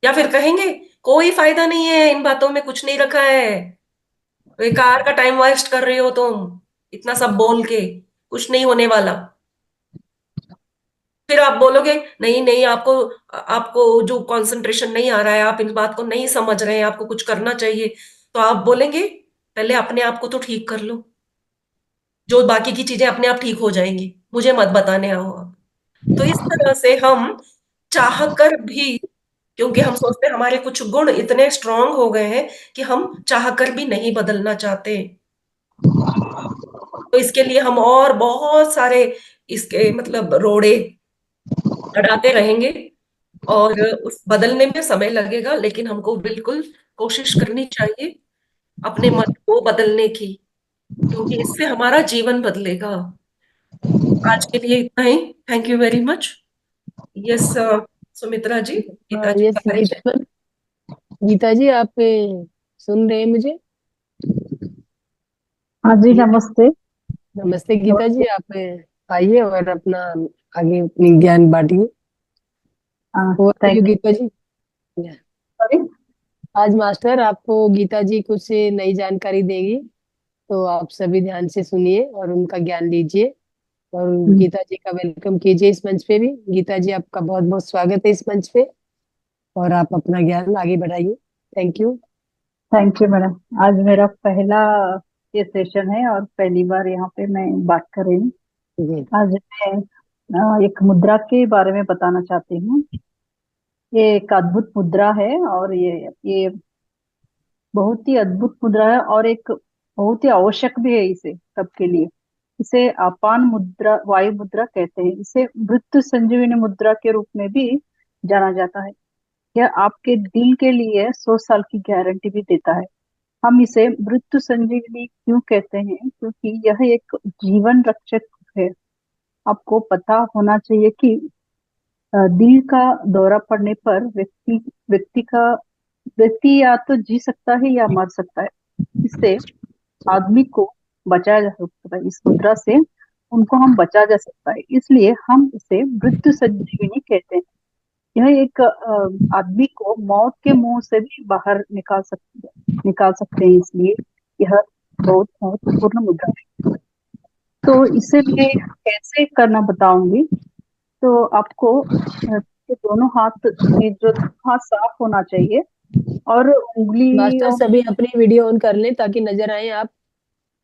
या फिर कहेंगे कोई फायदा नहीं है इन बातों में, कुछ नहीं रखा है, बेकार का टाइम वेस्ट कर रही हो तुम, इतना सब बोल के कुछ नहीं होने वाला। फिर आप बोलोगे नहीं नहीं, आपको आपको जो कंसंट्रेशन नहीं आ रहा है, आप इन बात को नहीं समझ रहे हैं, आपको कुछ करना चाहिए। तो आप बोलेंगे पहले अपने आप को तो ठीक कर लो, जो बाकी की चीजें अपने आप ठीक हो जाएंगी, मुझे मत बताने आओ आप। तो इस तरह से हम चाह कर भी, क्योंकि हम सोचते हैं हमारे कुछ गुण इतने स्ट्रांग हो गए हैं कि हम चाह कर भी नहीं बदलना चाहते, तो इसके लिए हम और बहुत सारे इसके मतलब रोड़े अड़ाते रहेंगे, और उस बदलने में समय लगेगा, लेकिन हमको बिल्कुल कोशिश करनी चाहिए अपने मन को बदलने की, क्योंकि इससे हमारा जीवन बदलेगा। आज के लिए इतना ही। Thank you very much. Yes Sumitra ji, Geeta हाँ जी यस का गीता है। मैम। गीता जी आप सुन रहे हैं मुझे? हाँ जी, गीता, नमस्ते। नमस्ते गीता जी, नमस्ते। आप आइए और अपना आगे अपनी ज्ञान बांटिए। Over to you thank Geeta ji. You. आज मास्टर आपको गीता जी कुछ नई जानकारी देगी, तो आप सभी ध्यान से सुनिए और उनका ज्ञान लीजिए। और गीता जी का वेलकम कीजिए इस मंच पे भी। गीता जी आपका बहुत बहुत स्वागत है इस मंच पे, और आप अपना ज्ञान आगे बढ़ाइए। Thank you. Thank you madam. आज मेरा पहला ये सेशन है और पहली बार यहाँ पे मैं बात कर रही हूँ। जी आज मैं एक मुद्रा के बारे में बताना चाहती हूँ। ये एक अद्भुत मुद्रा है और ये बहुत ही अद्भुत मुद्रा है और एक बहुत ही आवश्यक भी है इसे सबके लिए। इसे अपान मुद्रा, वायु मुद्रा कहते हैं। इसे मृत्यु संजीवनी मुद्रा के रूप में भी जाना जाता है। यह आपके दिल के लिए 100 साल की गारंटी भी देता है। हम इसे मृत्यु संजीवनी क्यों कहते हैं? क्योंकि यह एक जीवन रक्षक है। आपको पता होना चाहिए कि दिल का दौरा पड़ने पर व्यक्ति या तो जी सकता है या मर सकता है। इससे आदमी को बचाया जा सकता है। इस मुद्रा से उनको हम बचा जा सकता है, इसलिए हम इसे मृत्यु संजीवनी कहते हैं। यह एक आदमी को मौत के मुंह से भी बाहर निकाल सकते हैं, इसलिए यह बहुत महत्वपूर्ण मुद्रा है। तो इसे मैं कैसे करना बताऊंगी। तो आपको ये दोनों हाथ, ये जो हाथ साफ होना चाहिए और मास्टर उंगलियों। सभी अपनी वीडियो ऑन कर लें ताकि नजर आए आप,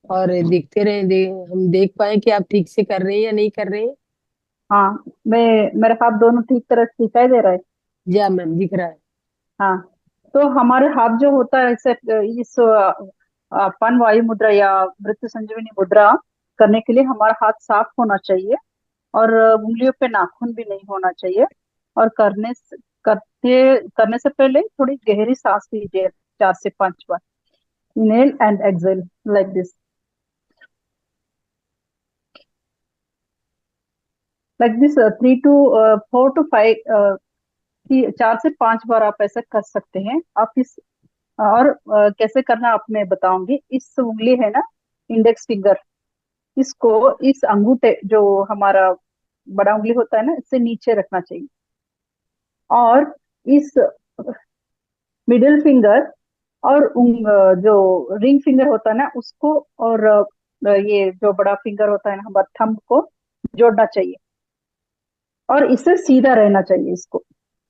और दिखते रहे, हम देख पाए कि आप ठीक से कर रहे हैं या नहीं कर रहे हैं। हाँ, मैं मेरे हाथ दोनों ठीक तरह से दिखाई दे रहा है। जी हाँ मैम, दिख रहा है। हाँ, तो हमारे हाथ जो होता है इसे इस अपन वायु मुद्रा या मृत्यु संजीवनी मुद्रा करने के लिए हमारा हाथ साफ होना चाहिए और उंगलियों पे नाखून भी नहीं होना चाहिए। और करने से पहले थोड़ी गहरी सांस लीजिए, 4 से 5 बार। Inhale and exhale like this, like this 3 to 4 to 5, 4 से 5 बार आप ऐसा कर सकते हैं। आप इस और कैसे करना आप मैं बताऊंगी। इस उंगली है ना, इंडेक्स फिंगर, इसको इस अंगूठे जो हमारा बड़ा उंगली होता है ना, इससे नीचे रखना चाहिए। और इस मिडिल फिंगर और जो रिंग फिंगर होता है ना उसको, और ये जो बड़ा फिंगर होता है ना हमारा थंब को जोड़ना चाहिए, और इससे सीधा रहना चाहिए इसको।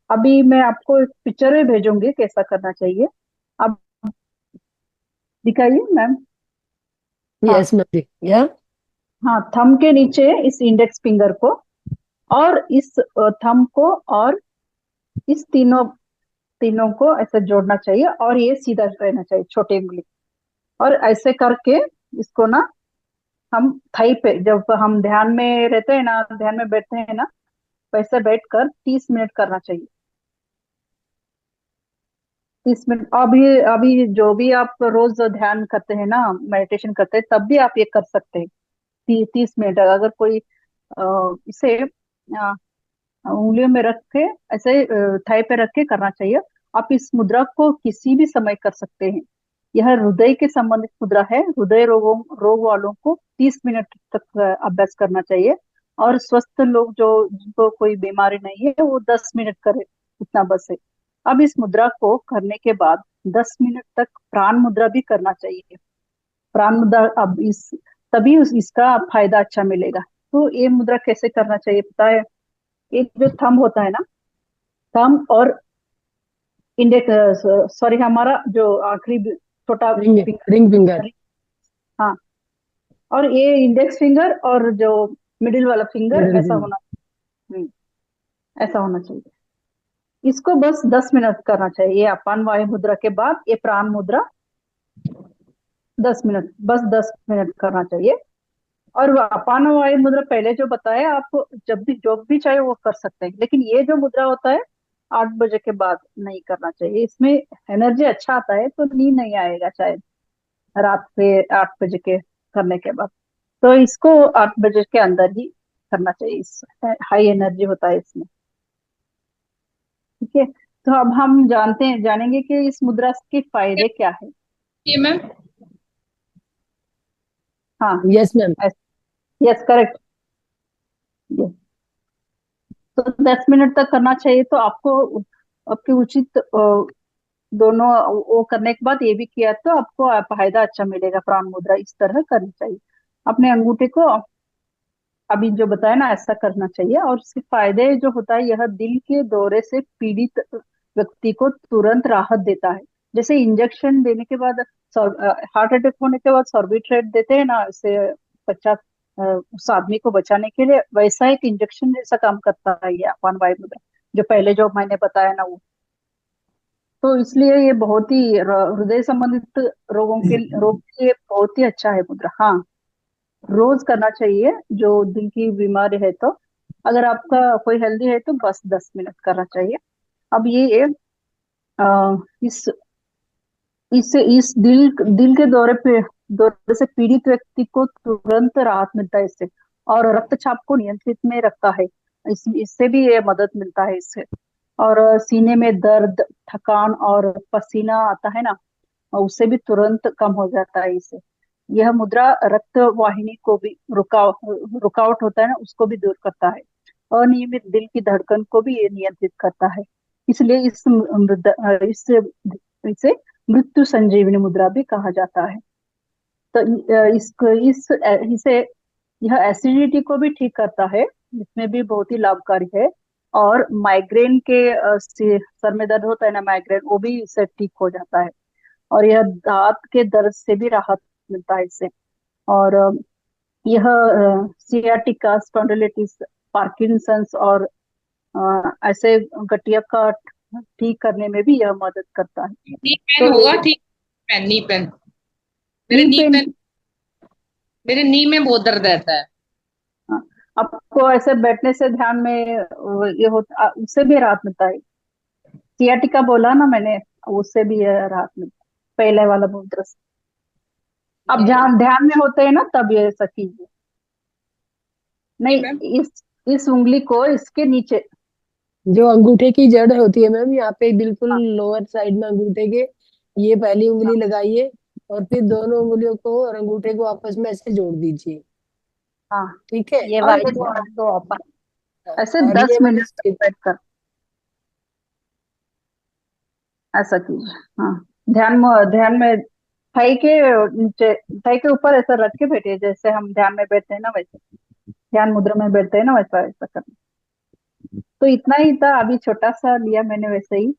अभी मैं आपको एक पिक्चर में भेजूंगी कैसा करना चाहिए। अब दिखाइए मैम। हाँ, यस मैम, या हाँ, थंब के नीचे इस इंडेक्स फिंगर को, और इस थंब को, और इस तीनों तीनों को ऐसे जोड़ना चाहिए, और ये सीधा रहना चाहिए छोटे उंगली। और ऐसे करके इसको ना हम थाई पे, जब हम ध्यान में रहते हैं ना, ध्यान में बैठते हैं ना, वैसे बैठकर 30 मिनट करना चाहिए। 30 मिनट। अभी अभी जो भी आप रोज ध्यान करते हैं ना, मेडिटेशन करते हैं, तब भी आप ये कर सकते हैं। 30 मिनट अगर कोई इसे उंगलियों में रख के ऐसे थाई पे रख के करना चाहिए। आप इस मुद्रा को किसी भी समय कर सकते हैं। यह हृदय के संबंधित मुद्रा है। हृदय रोग वालों को 30 मिनट तक अभ्यास करना चाहिए, और स्वस्थ लोग जो जिनको कोई बीमारी नहीं है वो 10 मिनट करे, इतना बस है। अब इस मुद्रा को करने के बाद 10 मिनट तक प्राण मुद्रा भी करना चाहिए। प्राण मुद्रा अब तभी इसका फायदा अच्छा मिलेगा। तो ये मुद्रा कैसे करना चाहिए पता है? एक जो थंब होता है ना, थंब और इंडेक्स, सॉरी, हमारा जो आखिरी छोटा रिंग रिंग फिंगर। फिंगर, हाँ, और ये इंडेक्स फिंगर और जो मिडिल वाला फिंगर मिडिल ऐसा फिंगर। होना, ऐसा होना चाहिए। इसको बस 10 मिनट करना चाहिए। ये अपान वायु मुद्रा के बाद ये प्राण मुद्रा 10 मिनट, बस 10 मिनट करना चाहिए। और वो अपान वायु मुद्रा पहले जो बताया आपको, जब भी जो भी चाहे वो कर सकते हैं, लेकिन ये जो मुद्रा होता है 8 बजे के बाद नहीं करना चाहिए। इसमें एनर्जी अच्छा आता है, तो नींद नहीं आएगा शायद रात पे 8 बजे के करने के बाद। तो इसको 8 बजे के अंदर ही करना चाहिए। इस हाई एनर्जी होता है इसमें। ठीक है, तो अब हम जानेंगे कि इस मुद्रा के फायदे क्या है। ये मैम। हाँ, यस मैम। Yes, correct. तो 10 मिनट तक करना चाहिए। तो आपको आपके उचित दोनों वो करने के बाद ये भी किया तो आपको फायदा अच्छा मिलेगा। प्राण मुद्रा इस तरह करनी चाहिए। अपने अंगूठे को अभी जो बताया ना ऐसा करना चाहिए, और उसके फायदे जो होता है, यह दिल के दौरे से पीड़ित व्यक्ति को तुरंत राहत देता है। जैसे इंजेक्शन देने के बाद, हार्ट अटैक होने के बाद सॉर्बिट्रेट देते हैं ना, इससे बच्चा उस आदमी को बचाने के लिए, वैसा एक इंजेक्शन जैसा काम करता है ये अपान वायु मुद्रा, जो पहले जो मैंने बताया ना वो। तो इसलिए ये बहुत ही हृदय संबंधित रोग के लिए बहुत ही अच्छा है मुद्रा। हाँ, रोज करना चाहिए जो दिल की बीमारी है। तो अगर आपका कोई हेल्दी है तो बस 10 मिनट करना चाहिए। अब ये इस इस दिल के दौरे से पीड़ित व्यक्ति को तुरंत राहत मिलता है इससे, और रक्तचाप को नियंत्रित में रखता है। इससे भी ये मदद मिलता है इससे। और सीने में दर्द, थकान और पसीना आता है ना, उससे भी तुरंत कम हो जाता है इससे। यह मुद्रा रक्त वाहिनी को भी रुकावट होता है ना, उसको भी दूर करता है। अनियमित दिल की धड़कन को भी ये नियंत्रित करता है। इसलिए इसे मृत्यु संजीवनी मुद्रा भी कहा जाता है। तो इसको इसे यह एसिडिटी को भी ठीक करता है, इसमें भी बहुत ही लाभकारी है। और माइग्रेन के सर में दर्द होता है ना, माइग्रेन, वो भी इससे ठीक हो जाता है। और यह दांत के दर्द से भी राहत मिलता है इससे। और यह सियाटिका, स्पॉन्डिलिटिस, पार्किंसंस और ऐसे गठिया का ठीक करने में भी यह मदद करता है। नी पेन तो होगा, ठीक। Pain, knee pain. मेरे नी नी पेन, पेन, मेरे नी में बहुत दर्द रहता है। आपको ऐसे बैठने से ध्यान में ये होता, उससे भी राहत मिलता है। सियाटिका बोला ना मैंने, उससे भी यह राहत मिलता है पहले वाला मुद्रा से। अब जहाँ ध्यान में होते हैं ना तब ये ऐसा कीजिए। जी नहीं, मैम। इस उंगली को इसके नीचे, जो अंगूठे की जड़ होती है मैम, यहाँ पे बिल्कुल लोअर साइड में अंगूठे के, ये पहली उंगली लगाइए, और फिर दोनों उंगलियों को और अंगूठे को आपस में ऐसे जोड़ दीजिए। हाँ, ठीक है। ये और वाइट वाला तो अपन ऐसे और ये 10 मिनट वाली तक बैठ कर। ऐसा कीजिए। हाँ, ध्यान में थाई के नीचे, थाई के ऊपर ऐसा रख के बैठिए, जैसे हम ध्यान में बैठते हैं ना वैसे, ध्यान मुद्रा में बैठते हैं ना वैसा ऐसा करना। तो इतना ही था, अभी छोटा सा लिया मैंने वैसे ही।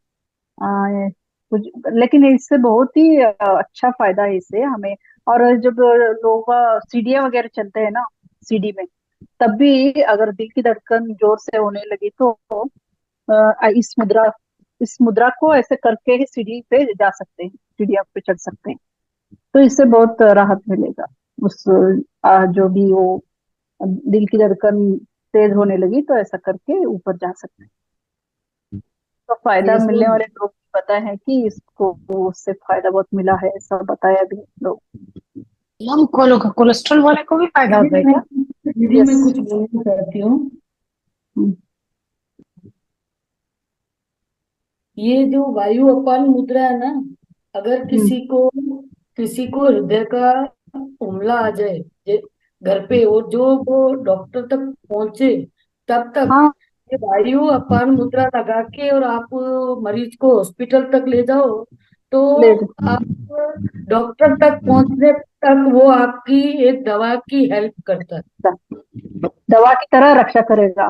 कुछ, लेकिन इससे बहुत ही अच्छा फायदा है इससे हमें। और जब लोग सीढ़ियाँ वगैरह चलते हैं ना, सीढ़ी में, तब भी अगर दिल की धड़कन जोर से होने लगी तो इस मुद्रा को ऐसे करके ही सीढ़ी पे जा सकते हैं, सीढ़ियाँ पे चढ़ सकते हैं। तो इससे बहुत राहत मिलेगा। उस जो भी वो दिल की धड़कन तेज होने लगी तो ऐसा करके ऊपर जा सकते हैं। तो फायदा ये मिलने सब वाले लोग पता है कि इसको उससे फायदा बहुत मिला है, ऐसा बताया भी लोग। हम कोलेस्ट्रॉल वाले को भी फायदा होता है क्या? दीदी मैं कुछ बोलना चाहती हूँ। हम्म, ये जो वायु अपान मुद्रा है ना, अगर किसी को हृदय का हमला आ जाए, घर पे, और जो वो डॉक्टर तक पहुंचे, तब तक हाँ, ये वायु अपान मुद्रा लगा के और आप मरीज को हॉस्पिटल तक ले जाओ, तो ले आप डॉक्टर तक पहुंचने तक वो आपकी एक दवा की हेल्प करता है। दवा की तरह रक्षा करेगा।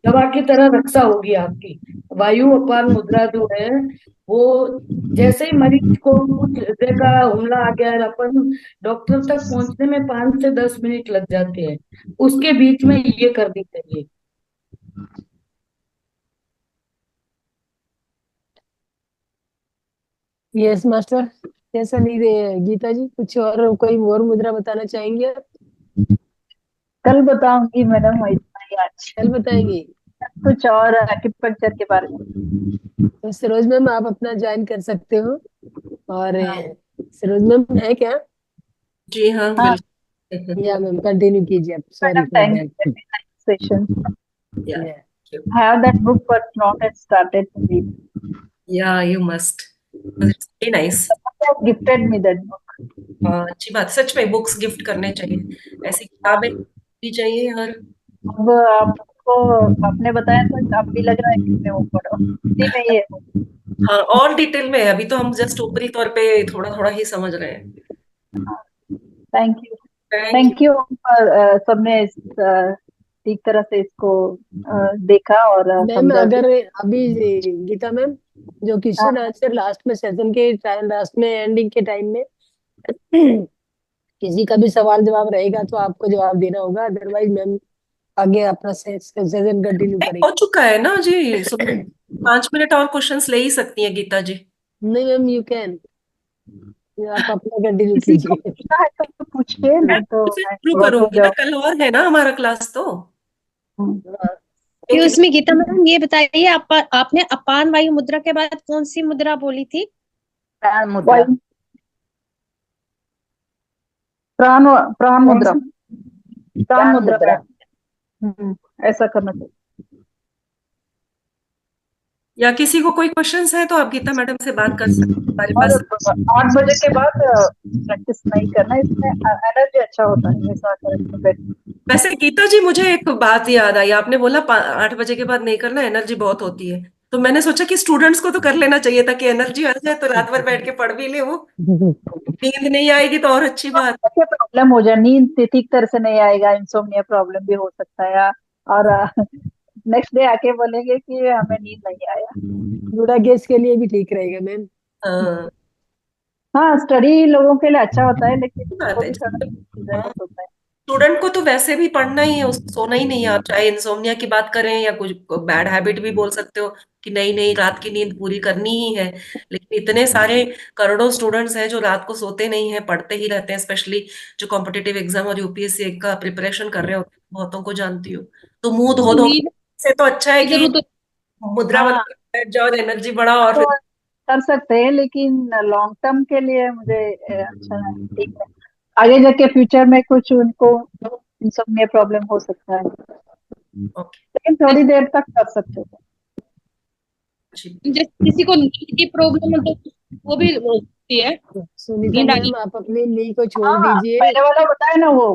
दवा की तरह रक्षा होगी आपकी। वायु अपान मुद्रा जो है, वो जैसे ही मरीज को कुछ हृदय का हमला आ गया है, अपन डॉक्टर तक पहुंचने में 5 से 10 मिनट लग जाते हैं, उसके बीच में ये करनी चाहिए। Yes master. ऐसा नहीं रहे गीता जी, कुछ और कोई और मुद्रा बताना चाहेंगे आप? कल बताऊंगी मैडम, इतना ही आज। कल बताएंगी? कुछ और एक्यूपंक्चर के बारे में। तो सरोज मैम आप अपना ज्वाइन कर सकते हो। और हाँ, सरोज मैम है क्या? जी हाँ, हाँ बिल्कुल। या मैम कंटिन्यू कीजिए आप, sorry madam, for thank that. You session. Yeah, या Have that book but not yet started to read. yeah, you must. Because it's very nice. Someone has gifted me that book. हाँ, अच्छी बात, सच में books gift करने चाहिए, ऐसी किताबें भी चाहिए। और अब आपको, आपने बताया तो अब भी लग रहा है कि मैं वो पढ़ो, हिंदी में ही है वो। हाँ, और डिटेल में है, अभी तो हम जस्ट ऊपरी तौर पे थोड़ा थोड़ा ही समझ रहे हैं। Thank you. Thank you. Thank you पर सबने ठीक तरह से इसको देखा और मैम समझा भी। अगर अभी गीता मैम जो क्वेश्चन हाँ, आंसर लास्ट में सेशन के टाइम, लास्ट में एंडिंग के टाइम में किसी का भी सवाल जवाब रहेगा तो आपको जवाब देना होगा, अदरवाइज मैम आगे अपना सेशन कंटिन्यू हो करेंगे। चुका है ना जी, 5 मिनट और क्वेश्चंस ले ही सकती हैं गीता जी। नहीं मैम, यू कैन, आप अपना कंटिन्यू किसी को कीजिए। पूछना है तो पूछिए, मैं नहीं तो फिर मैं शुरू बहुत हो करूंगी ना, जाऊँ। कल और है ना हमारा क्लास तो। हाँ, क्योंकि उसमें गीता मैम ये बताइए, आपने अपान वायु मुद्रा के बाद कौन सी मुद्रा बोली थी? प्राण मुद्रा। वायु प्राण प्राण मुद्रा, प्राण प्राण मुद्रा मुद्रा। ऐसा करना चाहिए। या किसी को कोई क्वेश्चंस है तो आप गीता मैडम से बात कर सकते हैं, हमारे और पास। 8 बजे के बाद प्रैक्टिस नहीं करना, इसमें एनर्जी अच्छा होता है ऐसा करके बैठ। वैसे गीता जी, मुझे एक बात याद आई, आपने बोला 8 बजे के बाद नहीं करना, एनर्जी बहुत होती है, तो मैंने सोचा कि स्टूडेंट्स को तो कर लेना चाहिए ताकि एनर्जी आ जाए, तो रात भर बैठ के पढ़ भी ले वो। नींद नहीं आएगी तो और अच्छी बात। प्रॉब्लम हो जाए, नींद ठीक तरह से नहीं आएगा, इंसोम्निया प्रॉब्लम भी हो सकता है। और नेक्स्ट डे आके बोलेंगे कि हमें नींद नहीं आया। बूढ़ा गेस्ट के लिए भी ठीक रहेगा मैम। हाँ, हाँ, स्टडी लोगों के लिए अच्छा होता है, लेकिन बात उनको है। भी थोड़ा जरूरत होता है। स्टूडेंट को तो वैसे भी पढ़ना ही है, उसको सोना ही नहीं है। आप चाहे इंसोम्निया की बात करें या कुछ बैड हैबिट भी बोल सकते हो कि नहीं नहीं, रात की नींद पूरी करनी ही है। लेकिन इतने सारे करोड़ों स्टूडेंट्स हैं जो रात को सोते नहीं हैं, पढ़ते ही रहते हैं, स्पेशली जो कॉम्पिटिटिव एग्जाम और यूपीएससी का प्रिपरेशन कर रहे होते हैं, बहुतों को जानती हूँ। तो मुंह धो धो नींद से तो अच्छा है की कि जरूरत। मुद्रा हाँ, बना के बैठ जाओ और एनर्जी बढ़ाओ, और तो फिर कर सकते हैं, लेकिन लॉन्ग टर्म के लिए मुझे अच्छा है, ठीक है। आगे जाके फ्यूचर में कुछ उनको इन सब में प्रॉब्लम हो सकता है, ओके। लेकिन थोड़ी देर तक कर सकते हैं। जैसे किसी को नींद की प्रॉब्लम है तो वो भी होती है, सुनीता नींद मैम आनी। आप अपनी नी को छोड़ हाँ, दीजिए। पहले वाला बताया ना वो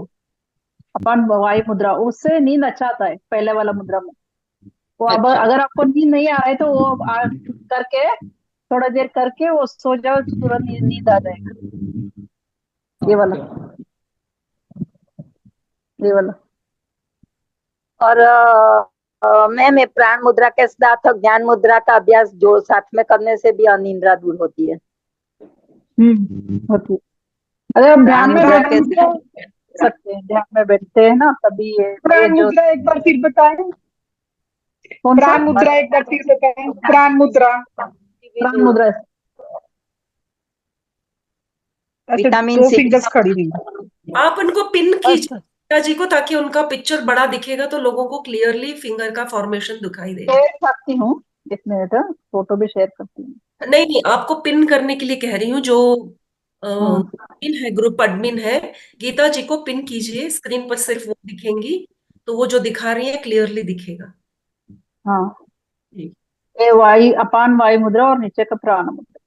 अपन वायु मुद्रा, उससे नींद अच्छा आता है पहले वाला मुद्रा में। वो अब अच्छा। अगर आपको नींद नहीं आ रहा है तो वो करके थोड़ा देर करके वो सो जाओ, तुरंत नींद आ जाएगा। ये वाला, ये वाला। और मैम, ये प्राण मुद्रा के साथ और ज्ञान मुद्रा का अभ्यास जो साथ में करने से भी अनिद्रा दूर होती है। होती है। अगर हम ध्यान प्राण में मुद्रा के बैठ सकते हैं, ध्यान में बैठते हैं ना, तभी ये प्राण जो मुद्रा एक बार फिर बताएं। कौन सा प्राण मुद्रा एक बार फिर बताएं। प्राण मुद्रा। प्राण मुद्रा। अच्छा, विटामिन दो सी फिंगर्स खड़ी हुई। आप उनको पिन कीजिए अच्छा, गीता जी को, ताकि उनका पिक्चर बड़ा दिखेगा तो लोगों को क्लियरली फिंगर का फॉर्मेशन दिखाई देगा। शेयर करती हूँ, एक मिनट, फोटो भी शेयर करती हूँ। नहीं नहीं, आपको पिन करने के लिए कह रही हूँ। जो हाँ पिन है, ग्रुप एडमिन है, गीता जी को पिन कीजिए, स्क्रीन पर सिर्फ वो दिखेंगी, तो वो जो दिखा रही है क्लियरली दिखेगा। हाँ, जी। ये अपान वायु मुद्रा और नीचे का प्राण मुद्रा।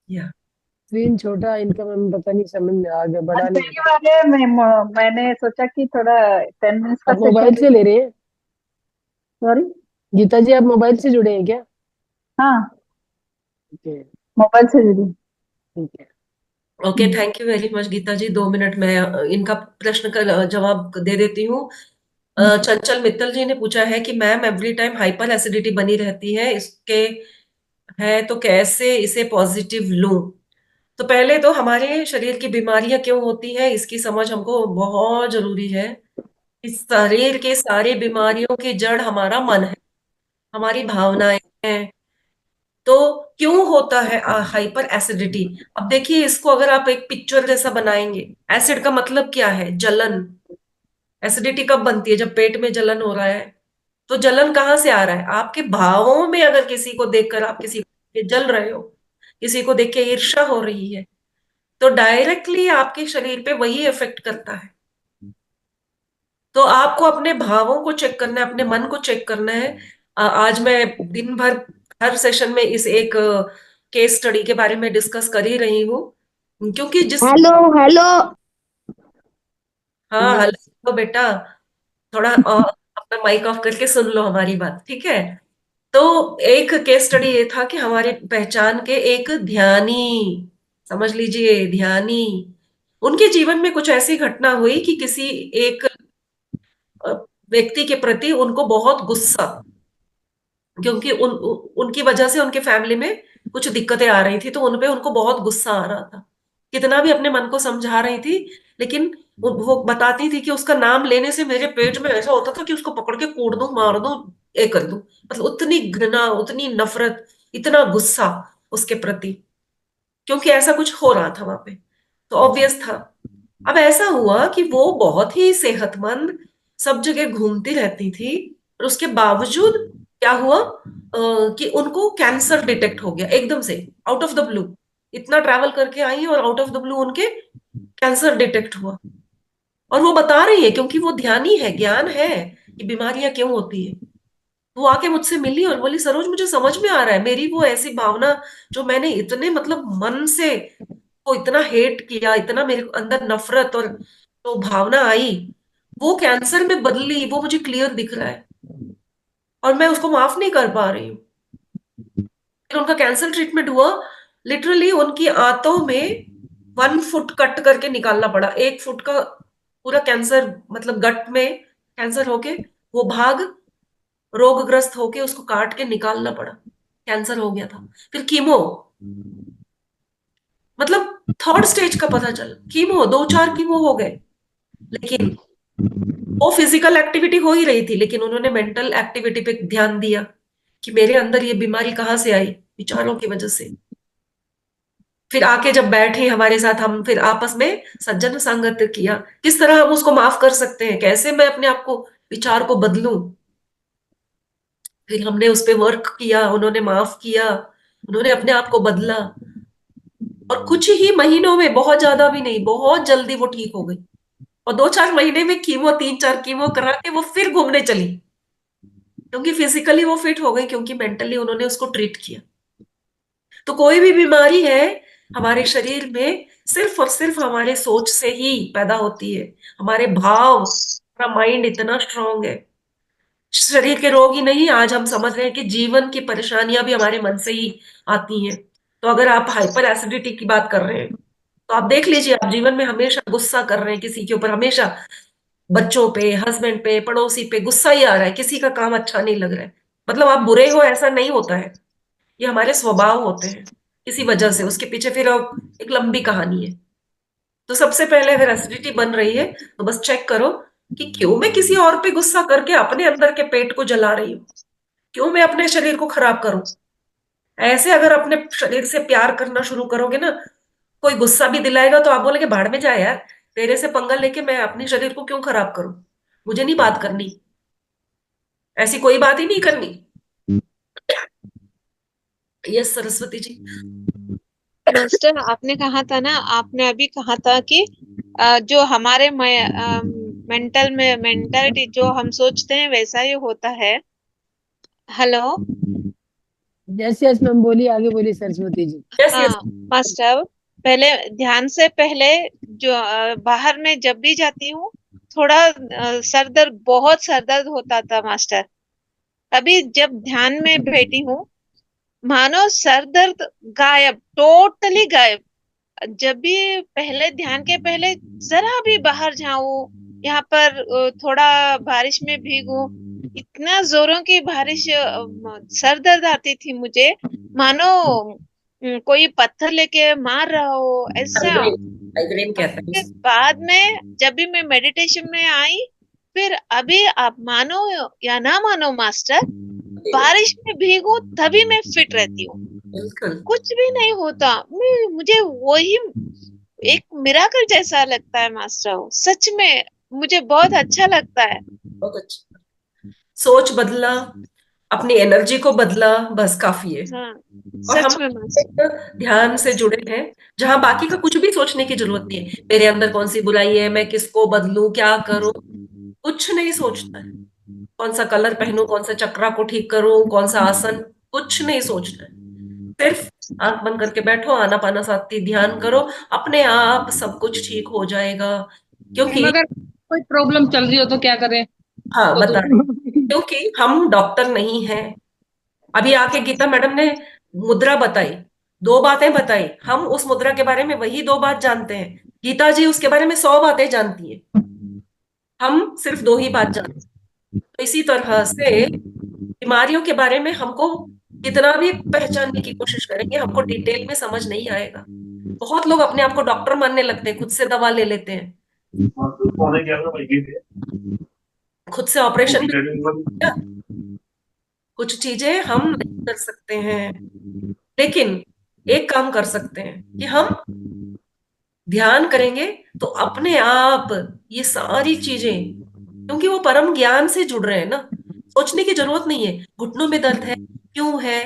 या स्क्रीन छोटा इनका, मैम पता नहीं समझ में आ गया, बड़ा नहीं पहली बार है, मैंने सोचा कि थोड़ा 10 मिनट्स का आप मोबाइल सेशन। से ले रहे हैं? सॉरी। गीता जी आप मोबाइल से जुड़े हैं क्या? हाँ, ठीक है, मोबाइल से जुड़ी। ठीक है। Okay, thank you very much Geeta ji. 2 minute में इनका प्रश्न का जवाब दे देती हूँ। चंचल मित्तल जी ने पूछा है कि ma'am every time hyper acidity बनी रहती है, इसके है तो कैसे इसे पॉजिटिव लूं? तो पहले तो हमारे शरीर की बीमारियां क्यों होती है इसकी समझ हमको बहुत जरूरी है। इस शरीर के सारे बीमारियों की जड़ हमारा मन है, हमारी भावनाएं हैं। तो क्यों होता है हाइपर एसिडिटी? अब देखिए, इसको अगर आप एक पिक्चर जैसा बनाएंगे, एसिड का मतलब क्या है? जलन। एसिडिटी कब बनती है? जब पेट में जलन हो रहा है। तो जलन कहाँ से आ रहा है? आपके भावों में। अगर किसी को देखकर आप किसी को जल रहे हो, किसी को देख के ईर्ष्या हो रही है, तो डायरेक्टली आपके शरीर पे वही इफेक्ट करता है। तो आपको अपने भावों को चेक करना है, अपने मन को चेक करना है। आज मैं दिन भर हर सेशन में इस एक केस स्टडी के बारे में डिस्कस कर ही रही हूँ, क्योंकि जिस हेलो हेलो। हाँ, हेलो बेटा, थोड़ा अपना माइक ऑफ करके सुन लो हमारी बात, ठीक है? तो एक केस स्टडी ये था कि हमारी पहचान के एक ध्यानी, समझ लीजिए ध्यानी, उनके जीवन में कुछ ऐसी घटना हुई कि किसी एक अ, व्यक्ति के प्रति उनको बहुत गुस्सा, क्योंकि उनकी वजह से उनके फैमिली में कुछ दिक्कतें आ रही थी, तो उनपे उनको बहुत गुस्सा आ रहा था। कितना भी अपने मन को समझा रही थी, लेकिन वो बताती थी कि उसका नाम लेने से मेरे पेट में ऐसा होता था कि उसको पकड़ के कूट दूं, मार दूं, ये कर दूं। मतलब उतनी घृणा, उतनी नफरत, इतना गुस्सा उसके प्रति, क्योंकि ऐसा कुछ हो रहा था वहां पे, तो ऑब्वियस था। अब ऐसा हुआ कि वो बहुत ही सेहतमंद, सब जगह घूमती रहती थी, और उसके बावजूद क्या हुआ कि उनको कैंसर डिटेक्ट हो गया एकदम से, आउट ऑफ द ब्लू। इतना ट्रैवल करके आई और आउट ऑफ द ब्लू उनके कैंसर डिटेक्ट हुआ। और वो बता रही है, क्योंकि वो ध्यानी है, ज्ञान है कि बीमारियां क्यों होती है। वो आके मुझसे मिली और बोली, सरोज मुझे समझ में आ रहा है, मेरी वो ऐसी भावना जो मैंने इतने मतलब मन से वो इतना हेट किया, इतना मेरे अंदर नफरत और तो भावना आई, वो कैंसर में बदली, वो मुझे क्लियर दिख रहा है, और मैं उसको माफ नहीं कर पा रही हूँ। फिर उनका कैंसर ट्रीटमेंट हुआ। लिटरली उनकी आंतों में 1 फुट कट करके निकालना पड़ा, 1 फुट का पूरा कैंसर, मतलब गट में कैंसर होके वो भाग रोगग्रस्त होके उसको काट के निकालना पड़ा, कैंसर हो गया था। फिर कीमो, मतलब 3rd स्टेज का पता चल, कीमो 2-4 कीमो हो गए, लेकिन वो फिजिकल एक्टिविटी हो ही रही थी, लेकिन उन्होंने मेंटल एक्टिविटी पे ध्यान दिया कि मेरे अंदर ये बीमारी कहाँ से आई, विचारों की वजह से। फिर आके जब बैठे हमारे साथ, हम फिर आपस में सज्जन संगत किया, किस तरह हम उसको माफ कर सकते हैं, कैसे मैं अपने आप को, विचार को बदलूं। फिर हमने उस पर वर्क किया, उन्होंने माफ किया, उन्होंने अपने आप को बदला, और कुछ ही महीनों में, बहुत ज्यादा भी नहीं, बहुत जल्दी वो ठीक हो गई। और 2-4 महीने में कीमो, 3-4 कीमो करा के वो फिर घूमने चली, क्योंकि फिजिकली वो फिट हो गई, क्योंकि मेंटली उन्होंने उसको ट्रीट किया। तो कोई भी बीमारी है हमारे शरीर में, सिर्फ और सिर्फ हमारे सोच से ही पैदा होती है। हमारे भाव, हमारा माइंड इतना स्ट्रांग है। शरीर के रोग ही नहीं, आज हम समझ रहे हैं कि जीवन की परेशानियां भी हमारे मन से ही आती हैं। तो अगर आप हाइपर एसिडिटी की बात कर रहे हैं तो आप देख लीजिए, आप जीवन में हमेशा गुस्सा कर रहे हैं किसी के ऊपर, हमेशा बच्चों पे, हस्बैंड पे, पड़ोसी पे गुस्सा ही आ रहा है, किसी का काम अच्छा नहीं लग रहा है। मतलब आप बुरे हो ऐसा नहीं होता है, ये हमारे स्वभाव होते हैं किसी वजह से, उसके पीछे फिर अब एक लंबी कहानी है। तो सबसे पहले अगर एसिडिटी बन रही है तो बस चेक करो कि क्यों मैं किसी और पे गुस्सा करके अपने अंदर के पेट को जला रही हूँ, क्यों मैं अपने शरीर को खराब करूं। ऐसे अगर अपने शरीर से प्यार करना शुरू करोगे ना, कोई गुस्सा भी दिलाएगा तो आप बोलेगे भाड़ में जाए यार, तेरे से पंगा लेके मैं अपने शरीर को क्यों खराब करूं, मुझे नहीं बात करनी, ऐसी कोई बात ही नहीं करनी। यस सरस्वती जी। मास्टर, आपने कहा था ना, आपने अभी कहा था कि जो हमारे मेंटालिटी जो हम सोचते हैं वैसा ही होता है। हेलो। यस यस मैम, बोलिए, आगे बोलिए सरस्वती जी। Yes yes. हाँ मास्टर, पहले ध्यान से पहले जो बाहर में जब भी जाती हूँ थोड़ा सर दर्द, बहुत सर दर्द होता था मास्टर। अभी जब ध्यान में बैठी हूँ मानो सर दर्द गायब, टोटली गायब। जब भी पहले ध्यान के पहले जरा भी बाहर जाऊं, यहाँ पर थोड़ा बारिश में भीगूं, इतना जोरों की बारिश, सर दर्द आती थी मुझे, मानो कोई पत्थर लेके मार रहा हो ऐसा। माइग्रेन कहते हैं फिर इसे। बाद में जब भी मैं मेडिटेशन में आई, फिर अभी आप मानो या ना मानो मास्टर, बारिश में भीगू तभी मैं फिट रहती हूँ, बिल्कुल। कुछ भी नहीं होता। मुझे वही एक मिराकल जैसा लगता है मास्टर, सच में मुझे बहुत अच्छा लगता है। बहुत अच्छा, सोच बदला, अपनी एनर्जी को बदला, बस काफी है। हाँ और हम सच में मास्टर। एक ध्यान से जुड़े हैं जहां बाकी का कुछ भी सोचने की जरूरत नहीं है, मेरे अंदर कौन सी बुराई है, मैं किसको बदलूं, क्या करूं, कुछ नहीं सोचना है। कौन सा कलर पहनूं, कौन सा चक्रा को ठीक करूं, कौन सा आसन, कुछ नहीं सोचना है। सिर्फ आंख बंद करके बैठो, आनापानासती ध्यान करो, अपने आप सब कुछ ठीक हो जाएगा। मैम क्योंकि अगर कोई प्रॉब्लम चल रही हो तो क्या करें? हाँ तो बता रही, क्योंकि हम डॉक्टर नहीं हैं। अभी आके गीता मैडम ने मुद्रा बताई, दो बातें बताई, हम उस मुद्रा के बारे में वही दो बात जानते हैं, गीता जी उसके बारे में 100 बातें जानती हैं, हम सिर्फ दो ही बात जानते हैं। तो इसी तरह से बीमारियों के बारे में हमको कितना भी पहचानने की कोशिश करेंगे, हमको डिटेल में समझ नहीं आएगा। बहुत लोग अपने आप को डॉक्टर मानने लगते हैं, खुद से दवा ले लेते हैं, खुद से ऑपरेशन भी, कुछ चीजें हम नहीं कर सकते हैं, लेकिन एक काम कर सकते हैं कि हम ध्यान करेंगे तो अपने आप ये सारी चीजें, क्योंकि वो परम ज्ञान से जुड़ रहे हैं ना, सोचने की जरूरत नहीं है घुटनों में दर्द है क्यों है,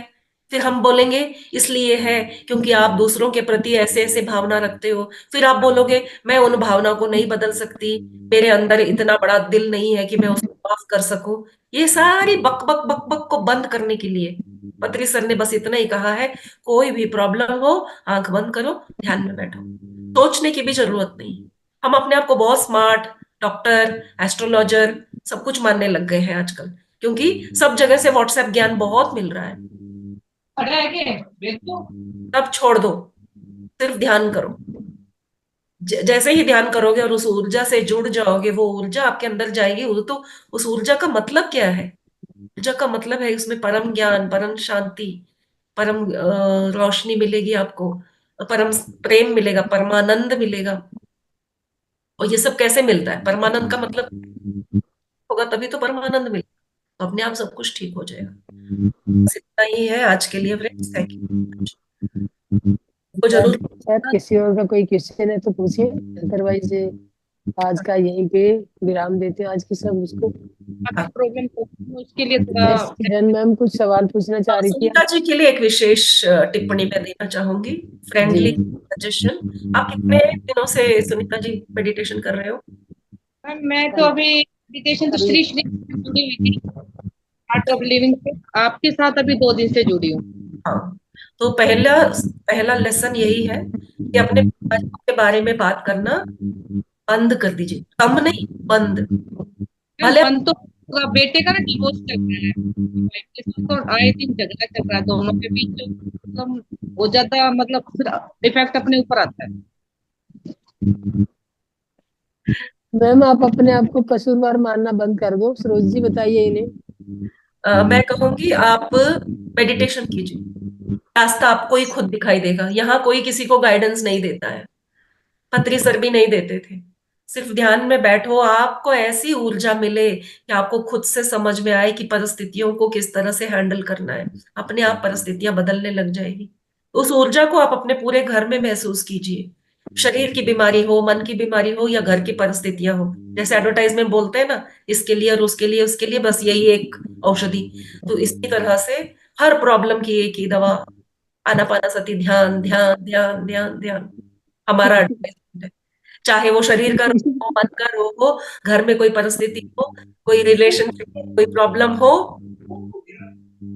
फिर हम बोलेंगे इसलिए है क्योंकि आप दूसरों के प्रति ऐसे ऐसे भावना रखते हो, फिर आप बोलोगे मैं उन भावना को नहीं बदल सकती, मेरे अंदर इतना बड़ा दिल नहीं है कि मैं उसको माफ कर सकूं। ये सारी बक बक बक बक को बंद करने के लिए पत्री सर ने बस इतना ही कहा है, कोई भी प्रॉब्लम हो आंख बंद करो, ध्यान में बैठो, सोचने की भी जरूरत नहीं। हम अपने आप को बहुत स्मार्ट, डॉक्टर, एस्ट्रोलॉजर सब कुछ मानने लग गए हैं आजकल, क्योंकि सब जगह से व्हाट्सएप ज्ञान बहुत मिल रहा है। तब छोड़ दो, सिर्फ ध्यान करो। जैसे ही ध्यान करोगे और उस ऊर्जा से जुड़ जाओगे, वो ऊर्जा आपके अंदर जाएगी। वो तो उस ऊर्जा का मतलब क्या है? ऊर्जा का मतलब है उसमें परम ज्ञान, परम शांति, परम रोशनी मिलेगी आपको, परम प्रेम मिलेगा, परमानंद मिलेगा। और ये सब कैसे मिलता है? परमानंद का मतलब होगा तभी तो परमानंद मिलेगा, तो अपने आप सब कुछ ठीक हो जाएगा। बस इतना ही है आज के लिए फ्रेंड्स। Thank you. वो जरूर शायद किसी और का कोई क्वेश्चन है तो पूछिए, अदरवाइज आज का यहीं पे विराम देते हैं आज की सब उसको। प्रॉब्लम उसके लिए थोड़ा यस किरण मैम कुछ सवाल पूछना चाह रही थी सुनीता जी के लिए एक विशेष टिप्पणी मैं देना चाहूंगी, फ्रेंडली सजेशन। आप कितने दिनों से सुनीता जी मेडिटेशन कर रहे हो? मैम मैं तो अभी मेडिटेशन तो श्री श्री से जुड़ी हुई थी, आर्ट ऑफ लिविंग से। आपके साथ अभी 2 दिन से जुड़ी हूँ। हाँ, तो पहला पहला लेसन यही है कि अपने बच्चों के बारे में बात करना बंद कर दीजिए, कम नहीं, बंद। भले मन तो उसका बेटे का ना डिवोर्स चल रहा है, वाइफ के साथ, और आए दिन झगड़ा चल रहा है दोनों के बीच, जो मतलब बहुत ज्यादा मतलब फिर इफेक्ट अपने ऊपर आता है। मैम आप अपने आप को कसूरवार मानना बंद कर दो। सरोज जी बताइए इन्हें। मैं कहूंगी आप मेडिटेशन कीजिए, रास्ता आपको ही खुद दिखाई देगा। यहाँ कोई किसी को गाइडेंस नहीं देता है, पत्री सर भी नहीं देते थे। सिर्फ ध्यान में बैठो, आपको ऐसी ऊर्जा मिले कि आपको खुद से समझ में आए कि परिस्थितियों को किस तरह से हैंडल करना है। अपने आप परिस्थितियां बदलने लग जाएगी। उस ऊर्जा को आप अपने पूरे घर में महसूस कीजिए। शरीर की बीमारी हो, मन की बीमारी हो, या घर की परिस्थितियां हो, जैसे एडवर्टाइजमेंट बोलते हैं ना, इसके लिए और उसके लिए, उसके लिए बस यही एक औषधि। तो इसी तरह से हर प्रॉब्लम की एक ही दवा, आनापानासती, ध्यान ध्यान ध्यान ध्यान ध्यान, हमारा advertisement है। चाहे वो शरीर का रोग हो, मन का रोग हो, घर में कोई परिस्थिति हो, कोई रिलेशनशिप में कोई प्रॉब्लम हो,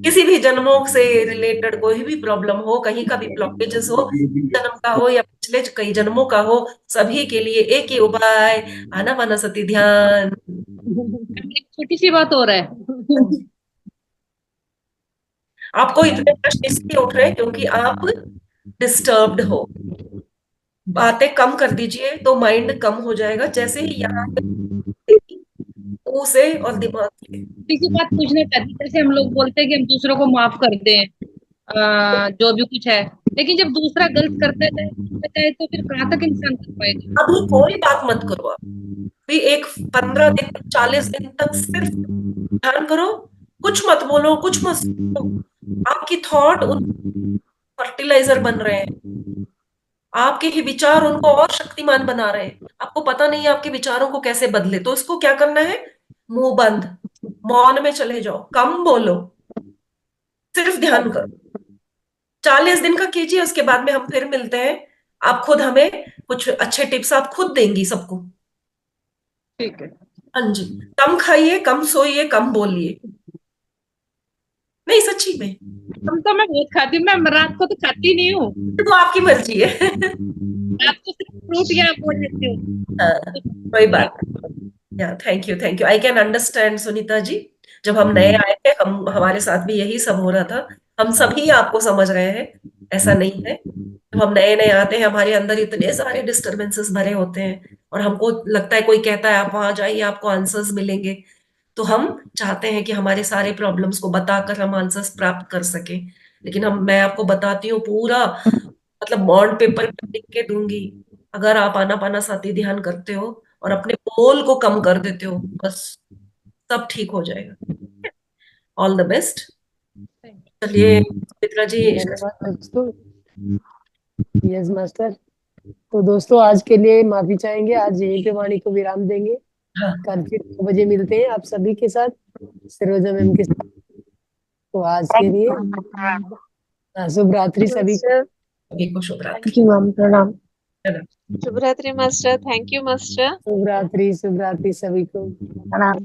किसी भी जन्मों से रिलेटेड कोई भी प्रॉब्लम हो, कहीं का भी ब्लॉकेजेस हो, जन्म का हो या पिछले कई जन्मों का हो, सभी के लिए एक ही उपाय, आनापानसती ध्यान। एक छोटी सी बात हो रहा है, आपको इतने प्रश्न इसलिए उठ रहे हैं क्योंकि आप डिस्टर्ब्ड हो। बातें कम कर दीजिए तो माइंड कम हो जाएगा। जैसे ही यहाँ मुंह से और दिमाग से। किसी बात पूछना चाहती, जैसे हम लोग बोलते हैं कि हम दूसरों को माफ कर दें, जो भी कुछ है, लेकिन जब दूसरा गलत करता है तो फिर कहाँ तक इंसान कर पाएगा? अभी कोई बात मत करो आप भी, एक 15 दिन 40 दिन तक सिर्फ ध्यान करो, कुछ मत बोलो, कुछ मत सोचो। आपकी थॉट उन फर्टिलाइजर बन रहे हैं, आपके ही विचार उनको और शक्तिमान बना रहे हैं। आपको पता नहीं है आपके विचारों को कैसे बदले। तो इसको क्या करना है, मुंह बंद, मौन में चले जाओ, कम बोलो, सिर्फ ध्यान करो। 40 दिन का कीजिए, उसके बाद में हम फिर मिलते हैं। आप खुद हमें कुछ अच्छे टिप्स आप खुद देंगी सबको। ठीक है। हाँ जी, कम खाइए, कम सोइए, कम बोलिए। नहीं सच्ची में, हम तो मैं बहुत खाती हूँ, मैं रात को तो खाती नहीं हूँ, तो आपकी मर्जी है। रात को सिर्फ फ्रूट या वो लेती हूँ। हाँ, कोई बात नहीं। Thank you, I can understand Sunita ji. जब हम नए आए थे, हमारे साथ भी यही सब हो रहा था। हम सभी आपको समझ रहे हैं, ऐसा नहीं है। जब हम नए नए आते हैं, हमारे अंदर इतने सारे डिस्टरबेंसेस भरे होते हैं, और हमको लगता है कोई कहता है आप वहां जाइए आपको आंसर्स मिलेंगे। तो हम चाहते हैं कि हमारे सारे प्रॉब्लम्स को बताकर हम आंसर्स प्राप्त कर सके। लेकिन मैं आपको बताती हूँ पूरा, मतलब बॉन्ड पेपर पे लिख के दूंगी। अगर आप आनापानासती ध्यान करते हो और अपने बोल को कम कर देते हो, बस सब ठीक हो जाएगा। All the best. चलिए चित्रा जी। धन्यवाद दोस्तों। Yes master. तो दोस्तों आज के लिए माफी चाहेंगे, आज यहीं पे वाणी को विराम देंगे। हाँ, कल फिर 9 बजे मिलते हैं आप सभी के साथ, सरोजा मैम के साथ। तो आज के लिए शुभ रात्रि सभी को। सभी को शुभ रात्रि। जी मैम, प्रणाम। शुभ रात्रि मास्टर, थैंक यू मास्टर। शुभ रात्रि सभी को। प्रणाम।